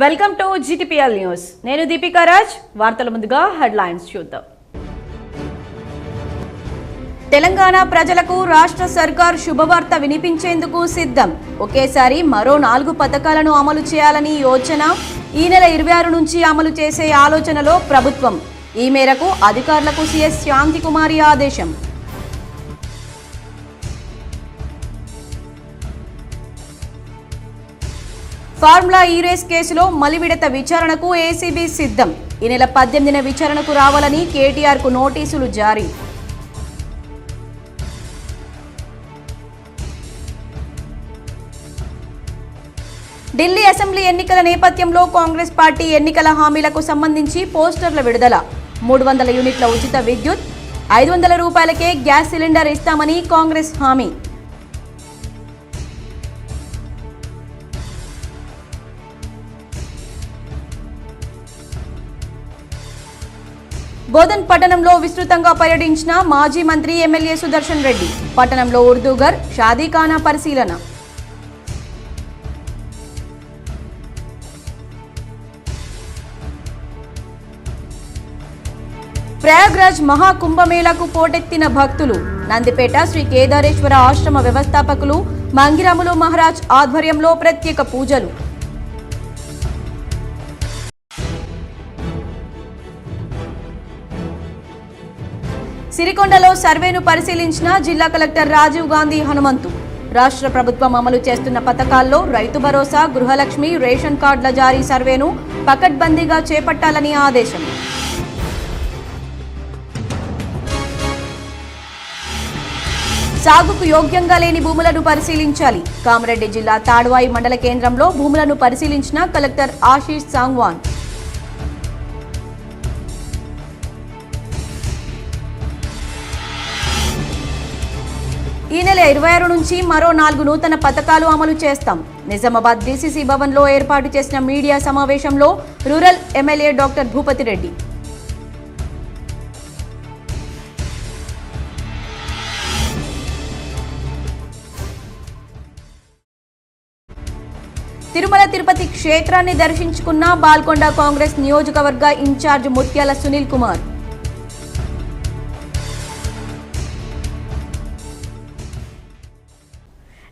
Welcome to GTPL news. నేను దీపికా రాజ్. వార్తల ముందుగా హెడ్లైన్స్ చూద్దాం. తెలంగాణ ప్రజలకు రాష్ట్ర సర్కార్ శుభవార్త వినిపించేందుకు సిద్ధం. ఒకేసారి మరో 4 పథకాలను అమలు చేయాలని యోచన. ఈ నెల 26 నుంచి అమలు చేసే ఆలోచనలో ప్రభుత్వం. ఈ మేరకు అధికారులకు సీఎస్ శాంతికుమారి ఆదేశం. ఫార్ములా ఈ రేస్ కేసులో మలివిడత విచారణకు ఏసీబీ సిద్ధం. ఈ నెల 18న విచారణకు రావాలని కేటీఆర్కు నోటీసులు జారీ. ఢిల్లీ అసెంబ్లీ ఎన్నికల నేపథ్యంలో కాంగ్రెస్ పార్టీ ఎన్నికల హామీలకు సంబంధించి పోస్టర్ల విడుదల. 300 యూనిట్ల ఉచిత విద్యుత్, 500 రూపాయలకే గ్యాస్ సిలిండర్ ఇస్తామని కాంగ్రెస్ హామీ. బోధన్ పట్టణంలో విస్తృతంగా పర్యటించిన మాజీ మంత్రి ఎమ్మెల్యే సుదర్శన్ రెడ్డి. పట్టణంలో ఉర్దూగర్, షాదీఖానా పరిశీలన. ప్రయాగ్రాజ్ మహాకుంభమేళాకు పోటెత్తిన భక్తులు. నందిపేట శ్రీ కేదారేశ్వర ఆశ్రమ వ్యవస్థాపకులు మంగిరాములు మహారాజ్ ఆధ్వర్యంలో ప్రత్యేక పూజలు. సిరికొండలో సర్వేను పరిశీలించిన జిల్లా కలెక్టర్ రాజీవ్ గాంధీ హనుమంతు. రాష్ట్ర ప్రభుత్వం అమలు చేస్తున్న పథకాల్లో రైతు భరోసా, గృహలక్ష్మి, రేషన్ కార్డుల జారీ సర్వేను పకడ్బందీగా చేపట్టాలని ఆదేశం. సాగుకు యోగ్యంగా లేని భూములను పరిశీలించాలి. కామారెడ్డి జిల్లా తాడ్వాయి మండల కేంద్రంలో భూములను పరిశీలించిన కలెక్టర్ ఆశీష్ సాంగ్వాన్. ఈ నెల 26 నుంచి మరో 4 నూతన పథకాలు అమలు చేస్తాం. నిజామాబాద్ డీసీసీ భవన్లో ఏర్పాటు చేసిన మీడియా సమావేశంలో rural MLA doctor Bhupathi Reddy. Tirumala Tirupati క్షేత్రాన్ని దర్శించుకున్న బాల్కొండ కాంగ్రెస్ నియోజకవర్గ ఇన్ఛార్జ్ ముత్యాల సునీల్ కుమార్.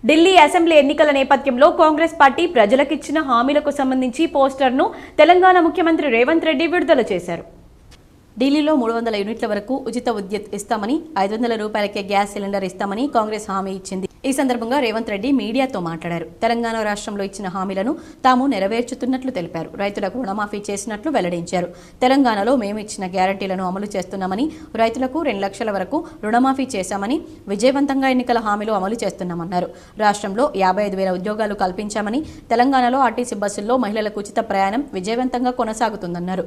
ఢిల్లీ అసెంబ్లీ ఎన్నికల నేపథ్యంలో కాంగ్రెస్ పార్టీ ప్రజలకిచ్చిన హామీలకు సంబంధించి పోస్టర్ను తెలంగాణ ముఖ్యమంత్రి రేవంత్ రెడ్డి విడుదల చేశారు. ఢిల్లీలో 300 యూనిట్ల వరకు ఉచిత విద్యుత్ ఇస్తామని, 500 రూపాయలకే గ్యాస్ సిలిండర్ ఇస్తామని కాంగ్రెస్ హామీ ఇచ్చింది. ఈ సందర్భంగా రేవంత్ రెడ్డి మీడియాతో మాట్లాడారు. తెలంగాణ రాష్ట్రంలో ఇచ్చిన హామీలను తాము నెరవేర్చుతున్నట్లు తెలిపారు. రైతులకు రుణమాఫీ చేసినట్లు వెల్లడించారు. తెలంగాణలో మేము ఇచ్చిన గ్యారంటీలను అమలు చేస్తున్నామని, రైతులకు 2 లక్షల వరకు రుణమాఫీ చేశామని, విజయవంతంగా ఎన్నికల హామీలు అమలు చేస్తున్నామన్నారు. రాష్ట్రంలో 55,000 ఉద్యోగాలు కల్పించామని, తెలంగాణలో ఆర్టీసీ బస్సుల్లో మహిళలకు ఉచిత ప్రయాణం విజయవంతంగా కొనసాగుతుందన్నారు.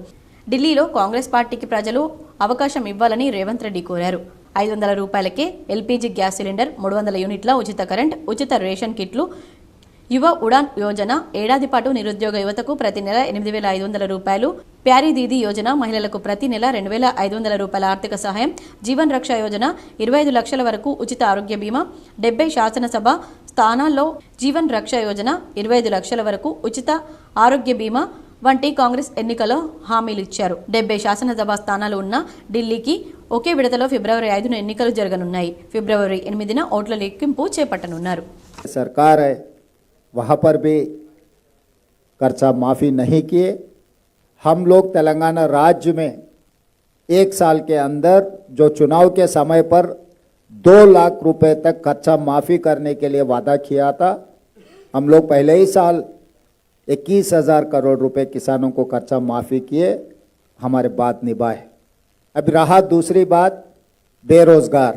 ఢిల్లీలో కాంగ్రెస్ పార్టీకి ప్రజలు అవకాశం ఇవ్వాలని రేవంత్ రెడ్డి కోరారు. 500 రూపాయలకే ఎల్పీజీ గ్యాస్ సిలిండర్, 300 యూనిట్ల ఉచిత కరెంట్, ఉచిత రేషన్ కిట్లు, యువ ఉడాన్ యోజన, ఏడాది పాటు నిరుద్యోగ యువతకు ప్రతి నెల 8,500 రూపాయలు, ప్యారీ దీదీ యోజన, మహిళలకు ప్రతి నెల 2,500 రూపాయల ఆర్థిక సహాయం, జీవన్ రక్ష యోజన, 25 లక్షల వరకు ఉచిత ఆరోగ్య బీమా, 70 శాసనసభ స్థానాల్లో జీవన్ రక్ష యోజన, 25 లక్షల వరకు ఉచిత ఆరోగ్య బీమా వంటి కాంగ్రెస్ ఎన్నికల్లో హామీలు ఇచ్చారు. 70 శాసనసభ స్థానాలు ఉన్న ఢిల్లీకి ఒకే విడతలో ఫిబ్రవరి 5న ఎన్నికలు జరగనున్నాయి. ఫిబ్రవరి 8న ఓట్ల లెక్కింపు చేపట్టనున్నారు. सरकार है वहाँ पर भी कर्जा माफ़ी नहीं किए. हम लोग तेलंगाना राज्य में 1 साल के अंदर जो चुनाव के समय पर 2 लाख रुपए तक कर्जा माफ़ी करने के लिए वादा किया था, हम लोग पहले ही साल 21,000 करोड़ रुपए किसानों को कर्जा माफ़ी किए, हमारे बात निभाए. अब रहा दूसरी बात, बेरोज़गार.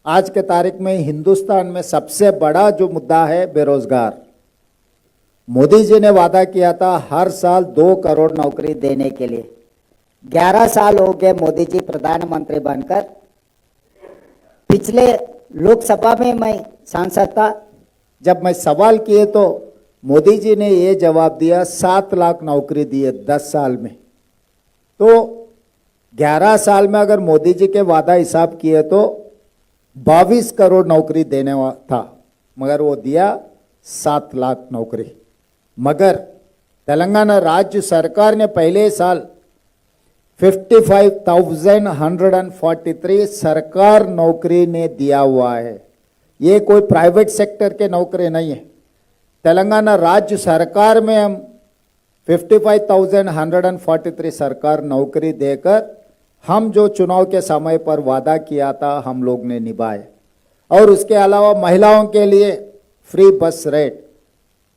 आज के तारीख में हिंदुस्तान में सबसे बड़ा जो मुद्दा है बेरोज़गार. मोदी जी ने वादा किया था हर साल 2 करोड़ नौकरी देने के लिए. 11 साल हो गए मोदी जी प्रधानमंत्री बनकर. पिछले लोकसभा में मैं सांसद था, जब मैं सवाल किए तो मोदी जी ने ये जवाब दिया 7 लाख नौकरी दिए 10 साल में. तो 11 साल में अगर मोदी जी के वादा हिसाब किए तो 22 करोड़ नौकरी देने था, मगर वो दिया 7 लाख नौकरी. मगर तेलंगाना राज्य सरकार ने पहले साल 55,143 सरकार नौकरी ने दिया हुआ है। ये कोई प्राइवेट सेक्टर के नौकरी नहीं है। तेलंगाना राज्य सरकार में हम 55,143 सरकार नौकरी देकर हम जो चुनाव के समय पर वादा किया था हम लोग ने निभाए। और उसके अलावा महिलाओं के लिए फ्री बस रेट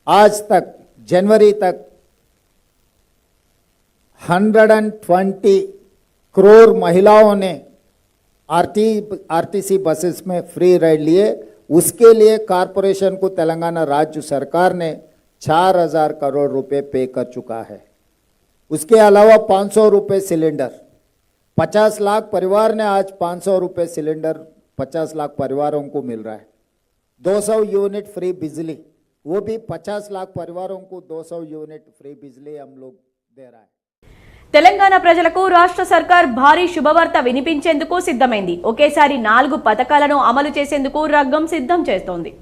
आज तक जनवरी तक 120 करोड़ महिलाओं ने आरटीसी बसेस में फ्री राइड लिए। उसके लिए कॉरपोरेशन को तेलंगाना राज्य सरकार ने 4,000 करोड़ रुपए पे कर चुका है। उसके अलावा 500 रुपये सिलेंडर, 50 लाख परिवार ने आज 500 रुपये सिलेंडर 50 लाख परिवारों को मिल रहा है। 200 यूनिट फ्री बिजली, वो भी 50 लाख परिवारों को 200 यूनिट फ्री बिजली हम लोग दे रहा है। తెలంగాణ ప్రజలకు రాష్ట్ర సర్కార్ భారీ శుభవార్త వినిపించేందుకు సిద్ధమైంది. ఒకేసారి 4 పథకాలను అమలు చేసేందుకు రంగం సిద్ధం చేస్తోంది.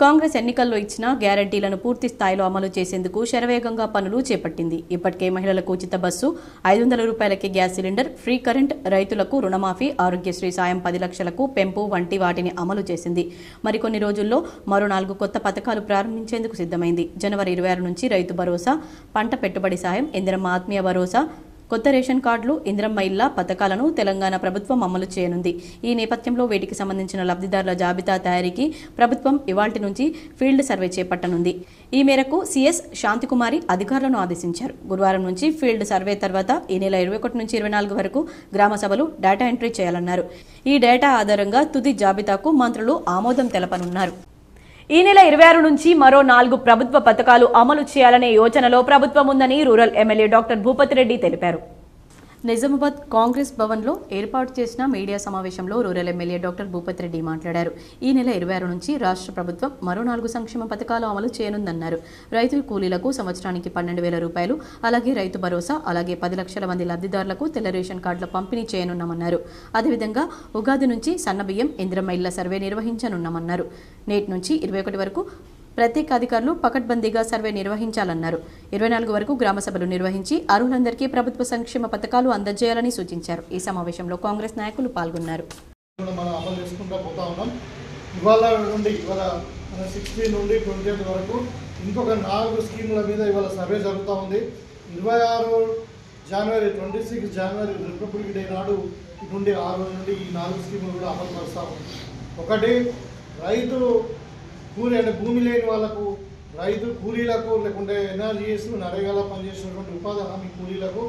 కాంగ్రెస్ ఎన్నికల్లో ఇచ్చిన గ్యారంటీలను పూర్తి స్థాయిలో అమలు చేసేందుకు శరవేగంగా పనులు చేపట్టింది. ఇప్పటికే మహిళలకు ఉచిత బస్సు, 500 రూపాయలకే గ్యాస్ సిలిండర్, ఫ్రీ కరెంట్, రైతులకు రుణమాఫీ, ఆరోగ్యశ్రీ సాయం 10 లక్షలకు పెంపు వంటి వాటిని అమలు చేసింది. మరికొన్ని రోజుల్లో మరో 4 కొత్త పథకాలు ప్రారంభించేందుకు సిద్ధమైంది. జనవరి 26 నుంచి రైతు భరోసా, పంట పెట్టుబడి సాయం, ఇందిరమ్మ ఆత్మీయ భరోసా, కొత్త రేషన్ కార్డులు, ఇందిరమ్మ ఇళ్ల పథకాలను తెలంగాణ ప్రభుత్వం అమలు చేయనుంది. ఈ నేపథ్యంలో వీటికి సంబంధించిన లబ్ధిదారుల జాబితా తయారీకి ప్రభుత్వం ఇవాల్టి నుంచి ఫీల్డ్ సర్వే చేపట్టనుంది. ఈ మేరకు సీఎస్ శాంతికుమారి అధికారులను ఆదేశించారు. గురువారం నుంచి ఫీల్డ్ సర్వే తర్వాత ఈ నెల 21 నుంచి 24 వరకు గ్రామ సభలు డేటా ఎంట్రీ చేయాలన్నారు. ఈ డేటా ఆధారంగా తుది జాబితాకు మంత్రులు ఆమోదం తెలపనున్నారు. ఈ నెల 26 నుంచి మరో 4 ప్రభుత్వ పథకాలు అమలు చేయాలనే యోచనలో ప్రభుత్వం ఉందని rural MLA doctor Bhupathi Reddy తెలిపారు. నిజామాబాద్ కాంగ్రెస్ భవన్లో ఏర్పాటు చేసిన మీడియా సమావేశంలో rural MLA doctor Bhupathi Reddy మాట్లాడారు. ఈ నెల 26 నుంచి రాష్ట్ర ప్రభుత్వం మరో 4 సంక్షేమ పథకాలు అమలు చేయనుందన్నారు. రైతు కూలీలకు సంవత్సరానికి 12,000 రూపాయలు, అలాగే రైతు భరోసా, అలాగే 10 లక్షల మంది లబ్ధిదారులకు తెల్ల రేషన్ కార్డుల పంపిణీ చేయనున్నామన్నారు. అదేవిధంగా ఉగాది నుంచి సన్నబియ్యం, ఇందిరమ్మ ఇళ్ల సర్వే నిర్వహించనున్నామన్నారు. నేటి నుంచి 21 వరకు ప్రత్యేక అధికారులు పకడ్బందీగా సర్వే నిర్వహించాలన్నారు. 24 వరకు గ్రామ సభలు నిర్వహించి అర్హులందరికీ ప్రభుత్వ సంక్షేమ పథకాలు అందజేయాలని సూచించారు. ఈ సమావేశంలో కాంగ్రెస్ నాయకులు పాల్గొన్నారు. ఇవాళ 16 నుండి 28 వరకు ఇంకొక 4 స్కీముల మీద ఇవాళ సర్వే జరుగుతూ ఉంది. 26 జనవరి 26 జనవరి రిపబ్లిక్ డే నాడు నుండి ఆ రోజు నుండి ఈ 4 స్కీములు కూడా అమలు పరుస్తూ ఉంది. ఒకటి, రైతు కూలీ అంటే భూమి లేని వాళ్ళకు, రైతు కూలీలకు, లేకుంటే ఎన్ఆర్జీఎస్ నరేగాలో పనిచేసినటువంటి ఉపాధి హామీ కూలీలకు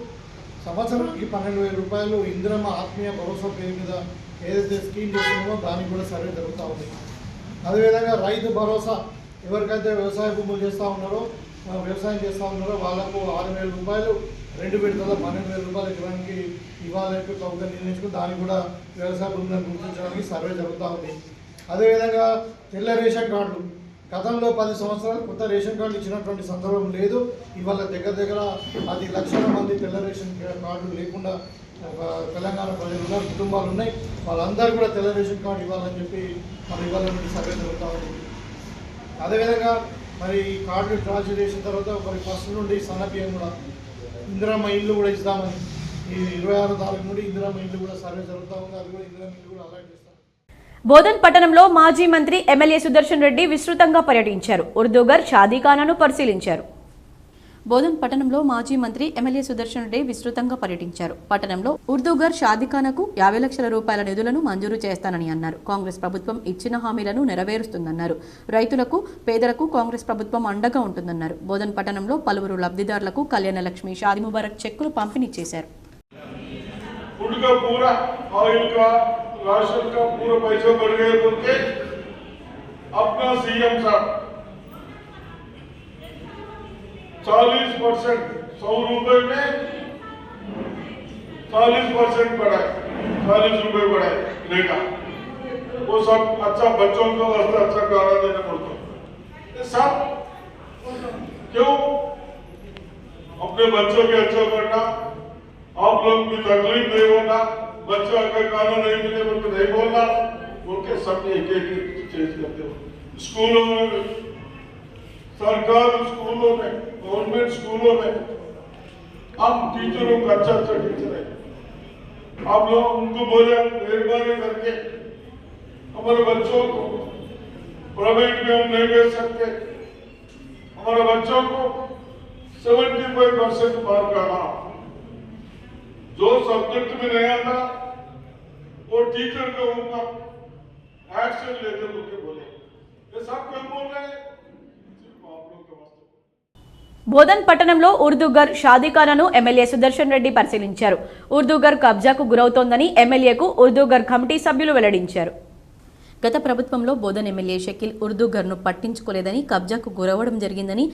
సంవత్సరానికి 12,000 రూపాయలు ఇందిరమ్మ ఆత్మీయ భరోసా పేరు మీద ఏదైతే స్కీమ్ చేస్తున్నామో దానికి కూడా సర్వే జరుగుతూ ఉంది. అదేవిధంగా రైతు భరోసా ఎవరికైతే వ్యవసాయ భూములు వ్యవసాయం చేస్తూ ఉన్నారో వాళ్ళకు 6,000 రూపాయలు 2 విడతల 12,000 రూపాయలు ఇవ్వడానికి ఇవ్వాలని ప్రభుత్వం నిర్ణయించుకుని దానికి కూడా వ్యవసాయ భూములను గుర్తించడానికి సర్వే జరుగుతూ ఉంది. అదేవిధంగా తెల్ల రేషన్ కార్డులు, గతంలో 10 సంవత్సరాలు కొత్త రేషన్ కార్డులు ఇచ్చినటువంటి సందర్భం లేదు. ఇవాళ దగ్గర 10 లక్షల మంది తెల్ల రేషన్ కార్డులు లేకుండా తెలంగాణ ప్రజలు ఉన్నారు, కుటుంబాలు ఉన్నాయి. వాళ్ళందరూ కూడా తెల్ల రేషన్ కార్డు ఇవ్వాలని చెప్పి మనం ఇవాళ నుండి సర్వే జరుగుతూ ఉంది. అదేవిధంగా మరి కార్డులు డ్రా చేసిన తర్వాత మరి ఫస్ట్ నుండి సన్నబియ్యం కూడా, ఇందిరమ్మ ఇల్లు కూడా ఇస్తామని ఈ 26 తారీఖు నుండి ఇందిరమ్మ ఇల్లు కూడా సర్వే జరుగుతూ ఉంది. అది కూడా ఇందిరమ్మ ఇల్లు కూడా అలాట్ చేస్తాం. బోధన్ పట్టణంలో మాజీ మంత్రి ఎమ్మెల్యే సుదర్శన్ రెడ్డి విస్తృతంగా పర్యటించారు. ఉర్దూగర్ షాదీఖానాను పరిశీలించారు. బోధన్ పట్టణంలో మాజీ మంత్రి ఎమ్మెల్యే సుదర్శన్ రెడ్డి విస్తృతంగా పర్యటించారు. పట్టణంలో ఉర్దూగర్ షాదీఖానాకు 50 లక్షల రూపాయల నిధులను మంజూరు చేస్తానని అన్నారు. కాంగ్రెస్ ప్రభుత్వం ఇచ్చిన హామీలను నెరవేరుస్తుందన్నారు. రైతులకు, పేదలకు కాంగ్రెస్ ప్రభుత్వం అండగా ఉంటుందన్నారు. బోధన్ పట్టణంలో పలువురు లబ్ధిదారులకు కళ్యాణ లక్ష్మి, షాదీ ముబారక్ చెక్కులు పంపిణీ చేశారు. राशन का पूरा पैसा बढ़ गया बोलते अपना सीएम साहब 40% 100 रुपए में 40% बढ़ाए, 40 रुपए बढ़ाए रेटा। वो सब अच्छा बच्चों को वास्ते अच्छा खाना देने पड़ता है। सब क्यों? अपने बच्चों के अच्छा करना, आप लोग की तकलीफ नहीं होना, बच्चा का खाना नहीं मिले तो नहीं बोलना, बोल के सब एक चीज करते हो। स्कूलों में सरकारी स्कूलों में, गवर्नमेंट स्कूलों में हम टीचरों का अच्छा टीचर है, आप लोग उनको बोले मेहरबानी करके हमारे बच्चों को प्राइवेट में हम नहीं भेज सकते, हमारे बच्चों को 75% मार्क आना, जो सब्जेक्ट में नहीं आता वो टीचर के ऊपर एक्शन लेते लोग बोले, ये सब क्यों बोल रहे हैं? सिर्फ आप लोग के वास्ते। బోధన్ పట్టణంలో ఉర్దూగర్ షాదీఖానాను ఎమ్మెల్యే సుదర్శన్ రెడ్డి పరిశీలించారు. ఉర్దూగర్ కబ్జాకు గురవుతోందని ఎమ్మెల్యేకు ఉర్దూగర్ కమిటీ సభ్యులు వెల్లడించారు. గత ప్రభుత్వంలో బోధన్ ఎమ్మెల్యే షకీల్ ఉర్దూగర్ను పట్టించుకోలేదని, కబ్జాకు గురవడం జరిగిందని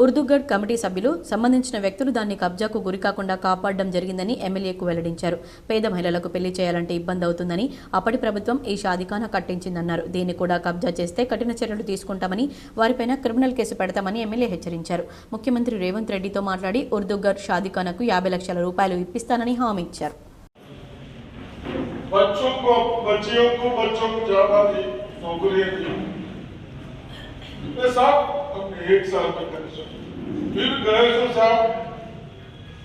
ఉర్దూగర్ కమిటీ సభ్యులు సంబంధించిన వ్యక్తులు దాన్ని కబ్జాకు గురికాకుండా కాపాడడం జరిగిందని ఎమ్మెల్యేకు వెల్లడించారు. పేద మహిళలకు పెళ్లి చేయాలంటే ఇబ్బంది అవుతుందని అప్పటి ప్రభుత్వం ఈ షాదీఖానా కట్టించిందన్నారు. దీన్ని కూడా కబ్జా చేస్తే కఠిన చర్యలు తీసుకుంటామని, వారిపైన క్రిమినల్ కేసు పెడతామని ఎమ్మెల్యే హెచ్చరించారు. ముఖ్యమంత్రి రేవంత్ రెడ్డితో మాట్లాడి ఉర్దూగర్ షాదీఖానాకు 50 లక్షల రూపాయలు ఇప్పిస్తానని హామీ ఇచ్చారు. बच्चों को ज्यादा दी नौकरियां दी, ये सब हमने 1 साल में कर सकते। फिर गए तो साहब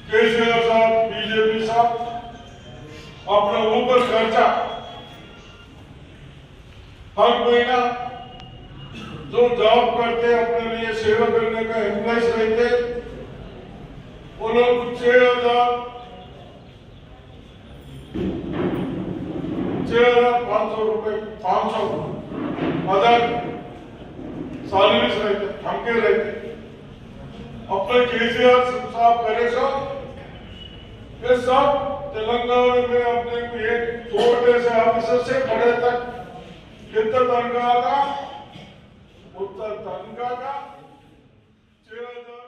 केसीआर साहब, बीजेपी साहब अपने ऊपर खर्चा हर महीना जो जॉब करते अपने लिए सेवा करने का एम्प्लॉइज रहते वो लोग 6,500 रुपए 500 अदर सैलरीज रहते, थमके रहते। अपने केसीआर साहब करे सब, ये सब तेलंगाना में अपने एक छोटे से ऑफिसर से बड़े तक कितना तनख्वाह का, उतना तनख्वाह का 6,000।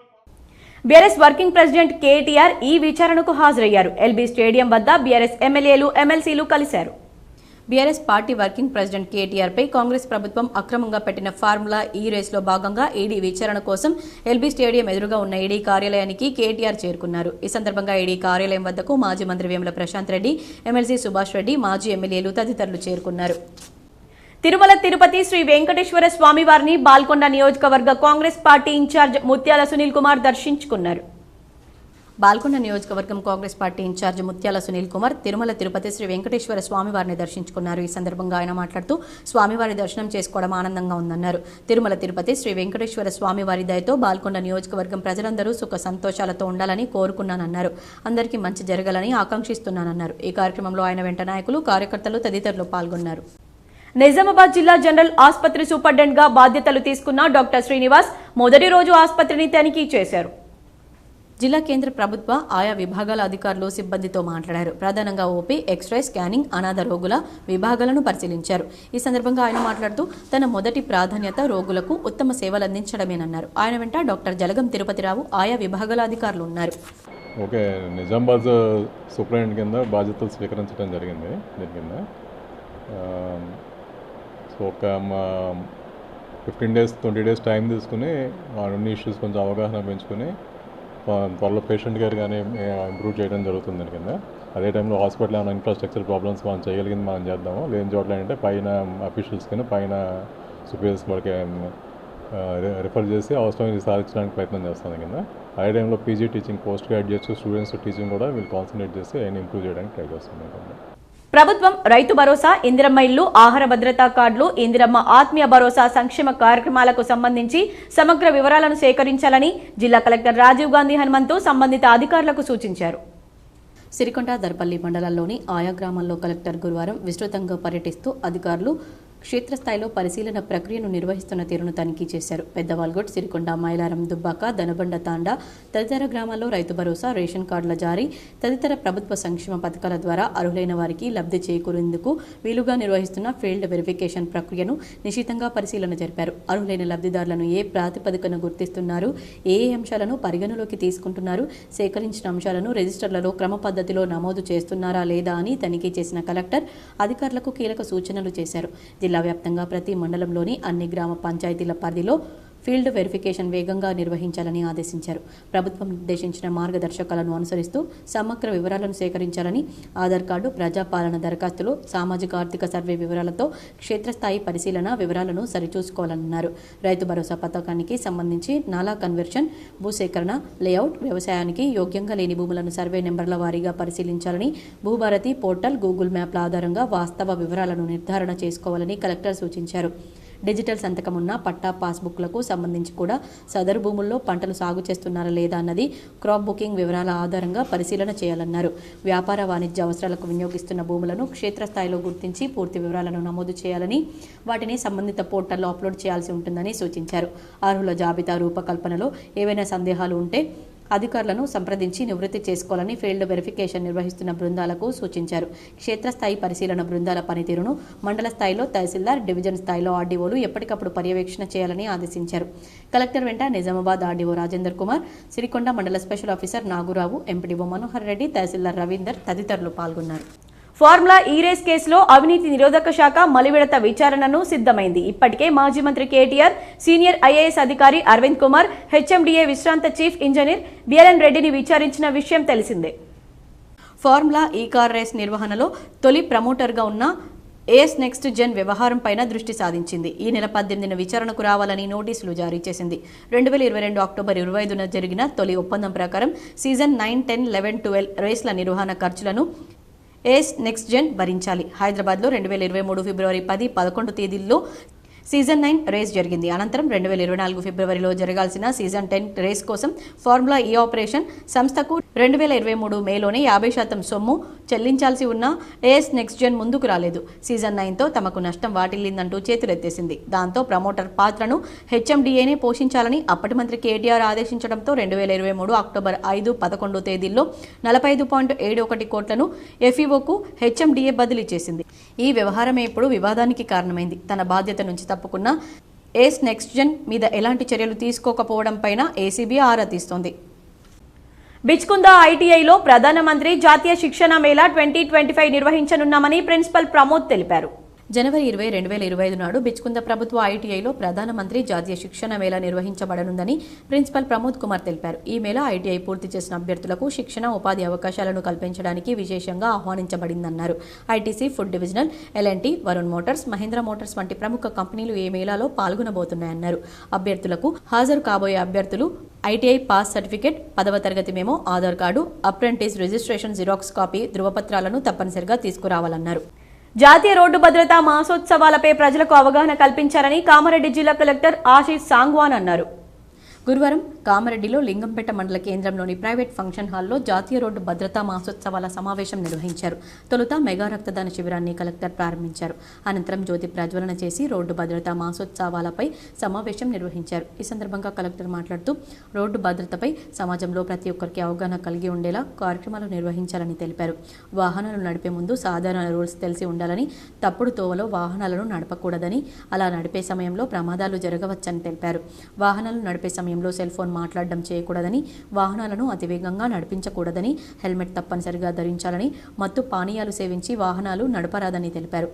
బీఆర్ఎస్ వర్కింగ్ ప్రెసిడెంట్ కేటీఆర్ ఈ విచారణకు హాజరయ్యారు. ఎల్బీ స్టేడియం వద్ద బీఆర్ఎస్ ఎమ్మెల్యేలు, ఎమ్మెల్సీలు కలిశారు. బీఆర్ఎస్ పార్టీ వర్కింగ్ ప్రెసిడెంట్ కేటీఆర్పై కాంగ్రెస్ ప్రభుత్వం అక్రమంగా పెట్టిన ఫార్ములా ఈ రేసులో భాగంగా ఈడీ విచారణ కోసం ఎల్బీ స్టేడియం ఎదురుగా ఉన్న ఈడీ కార్యాలయానికి కేటీఆర్ చేరుకున్నారు. ఈ సందర్భంగా ఈడీ కార్యాలయం వద్దకు మాజీ మంత్రి వేముల ప్రశాంత్ రెడ్డి, ఎమ్మెల్సీ సుభాష్ రెడ్డి, మాజీ ఎమ్మెల్యేలు తదితరులు చేరుకున్నారు. తిరుమల తిరుపతి శ్రీ వెంకటేశ్వర స్వామివారిని బాల్కొండ నియోజకవర్గ కాంగ్రెస్ పార్టీ ఇన్ఛార్జ్ ముత్యాల సునీల్ కుమార్ దర్శించుకున్నారు. బాల్కొండ నియోజకవర్గం కాంగ్రెస్ పార్టీ ఇన్ఛార్జ్ ముత్యాల సునీల్ కుమార్ తిరుమల తిరుపతి శ్రీ వెంకటేశ్వర స్వామివారిని దర్శించుకున్నారు. ఈ సందర్భంగా ఆయన మాట్లాడుతూ స్వామివారి దర్శనం చేసుకోవడం ఆనందంగా ఉందన్నారు. తిరుమల తిరుపతి శ్రీ వెంకటేశ్వర స్వామివారి దయతో బాల్కొండ నియోజకవర్గం ప్రజలందరూ సుఖ సంతోషాలతో ఉండాలని కోరుకున్నానన్నారు. అందరికీ మంచి జరగాలని ఆకాంక్షిస్తున్నానన్నారు. ఈ కార్యక్రమంలో ఆయన వెంట నాయకులు, కార్యకర్తలు తదితరులు పాల్గొన్నారు. నిజామాబాద్ జిల్లా జనరల్ ఆసుపత్రి సూపరింటెండెంట్ గా బాధ్యతలు తీసుకున్న డాక్టర్ శ్రీనివాస్ మొదటి రోజు ఆసుపత్రిని తనిఖీ చేశారు. జిల్లా కేంద్ర ప్రభుత్వ ఆయా విభాగాల అధికారులు, సిబ్బందితో మాట్లాడారు. ప్రధానంగా ఓపీ, ఎక్స్రే, స్కానింగ్, అనాథ రోగుల విభాగాలను పరిశీలించారు. ఈ సందర్భంగా ఆయన మాట్లాడుతూ తన మొదటి ప్రాధాన్యత రోగులకు ఉత్తమ సేవలు అందించడమేనన్నారు. ఆయన వెంట డాక్టర్ జలగం తిరుపతిరావు, ఆయా విభాగాల అధికారులు ఉన్నారు. ఓకే, నిజామాబాద్ సూపరింటెండెంట్ కింద బాధ్యతలు స్వీకరించడం జరిగింది. దీని కింద సో ఒక 15 days 20 days టైం తీసుకుని అన్ని ఇష్యూస్ కొంచెం అవగాహన పెంచుకుని త్వరలో పేషెంట్ కేర్ కానీ ఇంప్రూవ్ చేయడం జరుగుతుంది. దీని కింద అదే టైంలో హాస్పిటల్ ఏమైనా ఇన్ఫ్రాస్ట్రక్చర్ ప్రాబ్లమ్స్ మనం చేయగలిగింది మనం చేద్దాము, లేని చోట్ల ఏంటంటే పైన అఫీషియల్స్ కింద పైన సుపీరియర్స్ వరకు రిఫర్ చేసి అవసరం సాధించడానికి ప్రయత్నం చేస్తాను. కింద అదే టైంలో PG teaching, post graduates, students teaching కూడా వీళ్ళు కాన్సన్ట్రేట్ చేసి ఆయన ఇంప్రూవ్ చేయడానికి ట్రై చేస్తున్నాం. ప్రభుత్వం రైతు భరోసా, ఇందిరమ్మ ఇల్లు, ఆహార భద్రతా కార్డులు, ఇందిరమ్మ ఆత్మీయ భరోసా సంక్షేమ కార్యక్రమాలకు సంబంధించి సమగ్ర వివరాలను సేకరించాలని జిల్లా కలెక్టర్ రాజీవ్ గాంధీ హనుమంతు సంబంధిత అధికారులకు సూచించారు. సిరికొండ, దర్పల్లి మండలాల్లోని ఆయా గ్రామాల్లో కలెక్టర్ గురువారం విస్తృతంగా పర్యటిస్తూ అధికారులు క్షేత్రస్థాయిలో పరిశీలన ప్రక్రియను నిర్వహిస్తున్న తీరును తనిఖీ చేశారు. పెద్దవాల్గొట్, సిరికొండ, మైలారం, దుబ్బాక, దనబండ తాండా తదితర గ్రామాల్లో రైతు భరోసా, రేషన్ కార్డుల జారీ తదితర ప్రభుత్వ సంక్షేమ పథకాల ద్వారా అర్హులైన వారికి లబ్ధి చేకూరేందుకు వీలుగా నిర్వహిస్తున్న ఫీల్డ్ వెరిఫికేషన్ ప్రక్రియను నిశితంగా పరిశీలన జరిపారు. అర్హులైన లబ్ధిదారులను ఏ ప్రాతిపదికన గుర్తిస్తున్నారు, ఏ అంశాలను పరిగణలోకి తీసుకుంటున్నారు, సేకరించిన అంశాలను రిజిస్టర్లలో క్రమ పద్ధతిలో నమోదు చేస్తున్నారా లేదా అని తనిఖీ చేసిన కలెక్టర్ అధికారులకు కీలక సూచనలు చేశారు. జిల్లా వ్యాప్తంగా ప్రతి మండలంలోని అన్ని గ్రామ పంచాయతీల పరిధిలో ఫీల్డ్ వెరిఫికేషన్ వేగంగా నిర్వహించాలని ఆదేశించారు. ప్రభుత్వం నిర్దేశించిన మార్గదర్శకాలను అనుసరిస్తూ సమగ్ర వివరాలను సేకరించాలని, ఆధార్ కార్డు, ప్రజాపాలన దరఖాస్తులు, సామాజిక ఆర్థిక సర్వే వివరాలతో క్షేత్రస్థాయి పరిశీలన వివరాలను సరిచూసుకోవాలన్నారు. రైతు భరోసా పథకానికి సంబంధించి నాలా కన్వర్షన్, భూసేకరణ, లేఅవుట్, వ్యవసాయానికి యోగ్యంగా లేని భూములను సర్వే నెంబర్ల వారీగా పరిశీలించాలని, భూభారతి పోర్టల్, గూగుల్ మ్యాప్ల ఆధారంగా వాస్తవ వివరాలను నిర్ధారణ చేసుకోవాలని కలెక్టర్ సూచించారు. డిజిటల్ సంతకం ఉన్న పట్టా పాస్బుక్లకు సంబంధించి కూడా సదరు భూముల్లో పంటలు సాగు చేస్తున్నారా లేదా అన్నది క్రాప్ బుకింగ్ వివరాల ఆధారంగా పరిశీలన చేయాలన్నారు. వ్యాపార వాణిజ్య అవసరాలకు వినియోగిస్తున్న భూములను క్షేత్రస్థాయిలో గుర్తించి పూర్తి వివరాలను నమోదు చేయాలని, వాటిని సంబంధిత పోర్టల్లో అప్లోడ్ చేయాల్సి ఉంటుందని సూచించారు. అర్హుల జాబితా రూపకల్పనలో ఏవైనా సందేహాలు ఉంటే అధికారులను సంప్రదించి నివృత్తి చేసుకోవాలని ఫీల్డ్ వెరిఫికేషన్ నిర్వహిస్తున్న బృందాలకు సూచించారు. క్షేత్రస్థాయి పరిశీలన బృందాల పనితీరును మండల స్థాయిలో తహసీల్దార్, డివిజన్ స్థాయిలో ఆర్డీఓలు ఎప్పటికప్పుడు పర్యవేక్షణ చేయాలని ఆదేశించారు. కలెక్టర్ వెంట నిజామాబాద్ ఆర్డీఓ రాజేందర్ కుమార్, సిరికొండ మండల special officer Nagurao, MPDO Manohar Reddy, తహసీల్దార్ రవీందర్ తదితరులు పాల్గొన్నారు. ఫార్ములా ఈ రేస్ కేసులో అవినీతి నిరోధక శాఖ మలివిడత విచారణను సిద్ధమైంది. ఇప్పటికే మాజీ మంత్రి కేటీఆర్, సీనియర్ ఐఏఎస్ అధికారి అరవింద్ కుమార్, హెచ్ఎండిఏ విశ్రాంత చీఫ్ ఇంజనీర్ బిఎల్ఎన్ రెడ్డిని విచారించిన విషయం తెలిసిందే. ఫార్ములా ఈ కార్ రేస్ నిర్వహణలో తొలి ప్రమోటర్గా ఉన్న ఏఎస్ నెక్స్ట్ జెన్ వ్యవహారం పైన దృష్టి సాధించింది. ఈ నెల 18న విచారణకు రావాలని నోటీసులు జారీ చేసింది. 2022 అక్టోబర్ 25న జరిగిన తొలి ఒప్పందం ప్రకారం సీజన్ 9, 10, 11, 12 రేస్ల నిర్వహణ ఖర్చులను ఏఎస్ నెక్స్ట్ జెన్ భరించాలి. హైదరాబాద్లో 2023 ఫిబ్రవరి 10, 11 తేదీల్లో సీజన్ 9 రేస్ జరిగింది. అనంతరం 2024 ఫిబ్రవరిలో జరగాల్సిన సీజన్ 10 రేస్ కోసం ఫార్ములా ఈ ఆపరేషన్ సంస్థకు 2023 మేలోనే 50% సొమ్ము చెల్లించాల్సి ఉన్న ఏఎస్ నెక్స్ట్ జెన్ ముందుకు రాలేదు. సీజన్ 9తో తమకు నష్టం వాటిల్లిందంటూ చేతులెత్తేసింది. దాంతో ప్రమోటర్ పాత్రను హెచ్ఎండిఏనే పోషించాలని అప్పటి మంత్రి కేటీఆర్ ఆదేశించడంతో 2023 అక్టోబర్ 5, 11 తేదీల్లో 45.71 కోట్లను ఎఫ్ఈఓకు హెచ్ఎండిఏ బదిలీ చేసింది. ఈ వ్యవహారమే ఇప్పుడు వివాదానికి కారణమైంది. తన బాధ్యత నుంచి తప్పుకున్న ఏఎస్ నెక్స్ట్ జెన్ మీద ఎలాంటి చర్యలు తీసుకోకపోవడం పైన ఏసీబీ ఆరా తీస్తోంది. బిచ్కుంద ఐటీఐలో ప్రధానమంత్రి జాతీయ శిక్షణ మేళా 2025 నిర్వహించనున్నామని ప్రిన్సిపల్ ప్రమోద్ తెలిపారు. జనవరి 20, 2025 నాడు బిచ్కుంద ప్రభుత్వ ఐటీఐలో ప్రధానమంత్రి జాతీయ శిక్షణ మేళా నిర్వహించబడనుందని ప్రిన్సిపల్ ప్రమోద్ కుమార్ తెలిపారు. ఈ మేళా ఐటీఐ పూర్తి చేసిన అభ్యర్థులకు శిక్షణ, ఉపాధి అవకాశాలను కల్పించడానికి విశేషంగా ఆహ్వానించబడిందన్నారు. ITC, food divisional, L&T, Varun motors, Mahindra motors వంటి ప్రముఖ కంపెనీలు ఈ మేళాలో పాల్గొనబోతున్నాయన్నారు. అభ్యర్థులకు హాజరు కాబోయే అభ్యర్థులు ఐటీఐ పాస్ సర్టిఫికేట్, 10వ తరగతి memo, Aadhaar card, apprentice registration xerox copy, ధృవపత్రాలను తప్పనిసరిగా తీసుకురావాలన్నారు. జాతీయ రోడ్డు భద్రతా మాసోత్సవాలపై ప్రజలకు అవగాహన కల్పించాలని కామారెడ్డి జిల్లా కలెక్టర్ ఆశీష్ సాంగ్వాన్ అన్నారు. గురువారం కామారెడ్డిలో లింగంపేట మండల కేంద్రంలోని ప్రైవేట్ ఫంక్షన్ హాల్లో జాతీయ రోడ్డు భద్రతా మాసోత్సవాల సమావేశం నిర్వహించారు. తొలుత మెగా రక్తదాన శిబిరాన్ని కలెక్టర్ ప్రారంభించారు. అనంతరం జ్యోతి ప్రజ్వలన చేసి రోడ్డు భద్రతా మాసోత్సవాలపై సమావేశం నిర్వహించారు. ఈ సందర్భంగా కలెక్టర్ మాట్లాడుతూ రోడ్డు భద్రతపై సమాజంలో ప్రతి ఒక్కరికి అవగాహన కలిగి ఉండేలా కార్యక్రమాలు నిర్వహించాలని తెలిపారు. వాహనాలు నడిపే ముందు సాధారణ రూల్స్ తెలిసి ఉండాలని, తప్పుడు తోవలో వాహనాలను నడపకూడదని, అలా నడిపే సమయంలో ప్రమాదాలు జరగవచ్చని తెలిపారు. వాహనాలు నడిపే సమయంలో సెల్ ఫోన్ మాట్లాడడం చేయకూడదని, వాహనాలను అతివేగంగా నడిపించకూడదని, హెల్మెట్ తప్పనిసరిగా ధరించాలని, మత్తు పానీయాలు సేవించి వాహనాలు నడపరాదని తెలిపారు.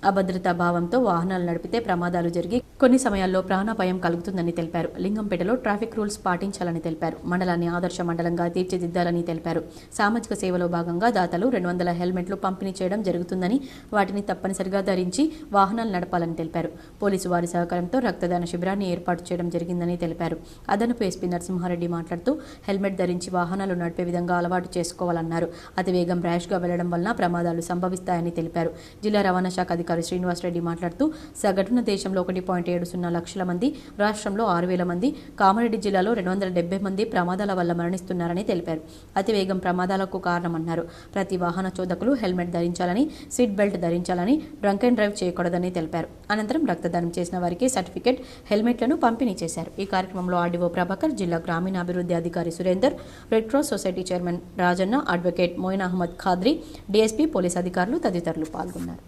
అభద్రతా భావంతో వాహనాలు నడిపితే ప్రమాదాలు జరిగి కొన్ని సమయాల్లో ప్రాణాపాయం కలుగుతుందని తెలిపారు. లింగంపేటలో ట్రాఫిక్ రూల్స్ పాటించాలని తెలిపారు. మండలాన్ని ఆదర్శ మండలంగా తీర్చిదిద్దాలని తెలిపారు. సామాజిక సేవలో భాగంగా దాతలు 200 హెల్మెట్లు పంపిణీ చేయడం జరుగుతుందని, వాటిని తప్పనిసరిగా ధరించి వాహనాలు నడపాలని తెలిపారు. పోలీసు వారి సహకారంతో రక్తదాన శిబిరాన్ని ఏర్పాటు చేయడం జరిగిందని తెలిపారు. అదనపు ఎస్పీ నరసింహారెడ్డి మాట్లాడుతూ హెల్మెట్ ధరించి వాహనాలు నడిపే విధంగా అలవాటు చేసుకోవాలన్నారు. అతివేగం ర్యాష్గా వెళ్లడం వలన ప్రమాదాలు సంభవిస్తాయని తెలిపారు. జిల్లా రవాణా శాఖ అధికారి శ్రీనివాసరెడ్డి మాట్లాడుతూ సగటున దేశంలో 1.70 లక్షల మంది, రాష్ట్రంలో 6,000 మంది, కామారెడ్డి జిల్లాలో 270 మంది ప్రమాదాల వల్ల మరణిస్తున్నారని తెలిపారు. అతివేగం ప్రమాదాలకు కారణమన్నారు. ప్రతి వాహన చోదకులు హెల్మెట్ ధరించాలని, సీట్ బెల్ట్ ధరించాలని, డ్రంక్ అండ్ డ్రైవ్ చేయకూడదని తెలిపారు. అనంతరం రక్తదానం చేసిన వారికి సర్టిఫికేట్, హెల్మెట్లను పంపిణీ చేశారు. ఈ కార్యక్రమంలో ఆర్డీఓ ప్రభాకర్, జిల్లా గ్రామీణాభివృద్ధి అధికారి Surender, red cross society chairman Rajanna, advocate Moin Ahmed Qadri, DSP, police అధికారులు తదితరులు పాల్గొన్నారు.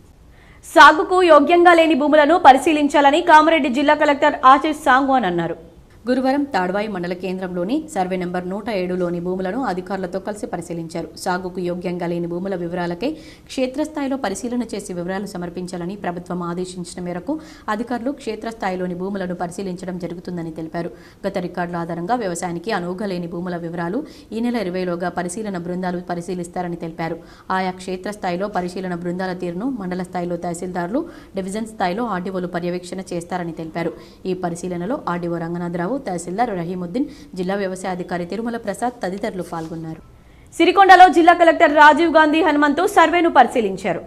సాగుకు యోగ్యంగా లేని భూములను పరిశీలించాలని కామారెడ్డి జిల్లా కలెక్టర్ ఆశీష్ సాంగ్వాన్ అన్నారు. గురువారం తాడ్వాయి మండల కేంద్రంలోని సర్వే నెంబర్ 107లోని భూములను అధికారులతో కలిసి పరిశీలించారు. సాగుకు యోగ్యంగా లేని భూముల వివరాలకై క్షేత్రస్థాయిలో పరిశీలన చేసి వివరాలు సమర్పించాలని ప్రభుత్వం ఆదేశించిన మేరకు అధికారులు క్షేత్రస్థాయిలోని భూములను పరిశీలించడం జరుగుతుందని తెలిపారు. గత రికార్డుల ఆధారంగా వ్యవసాయానికి అనువుగా లేని భూముల వివరాలు ఈ నెల 20లోగా పరిశీలన బృందాలు పరిశీలిస్తారని తెలిపారు. ఆయా క్షేత్రస్థాయిలో పరిశీలన బృందాల తీరును మండల స్థాయిలో తహసీల్దార్లు, డివిజన్ స్థాయిలో ఆర్డీఓలు పర్యవేక్షణ చేస్తారని తెలిపారు. ఈ పరిశీలనలో ఆర్డీఓ రంగనాథరావు, తహసీల్దార్ రహీముద్దీన్, జిల్లా వ్యవసాయాధికారి తిరుమల ప్రసాద్ తదితరులు పాల్గొన్నారు. సిరికొండలో జిల్లా కలెక్టర్ రాజీవ్ గాంధీ హనుమంతు సర్వేను పరిశీలించారు.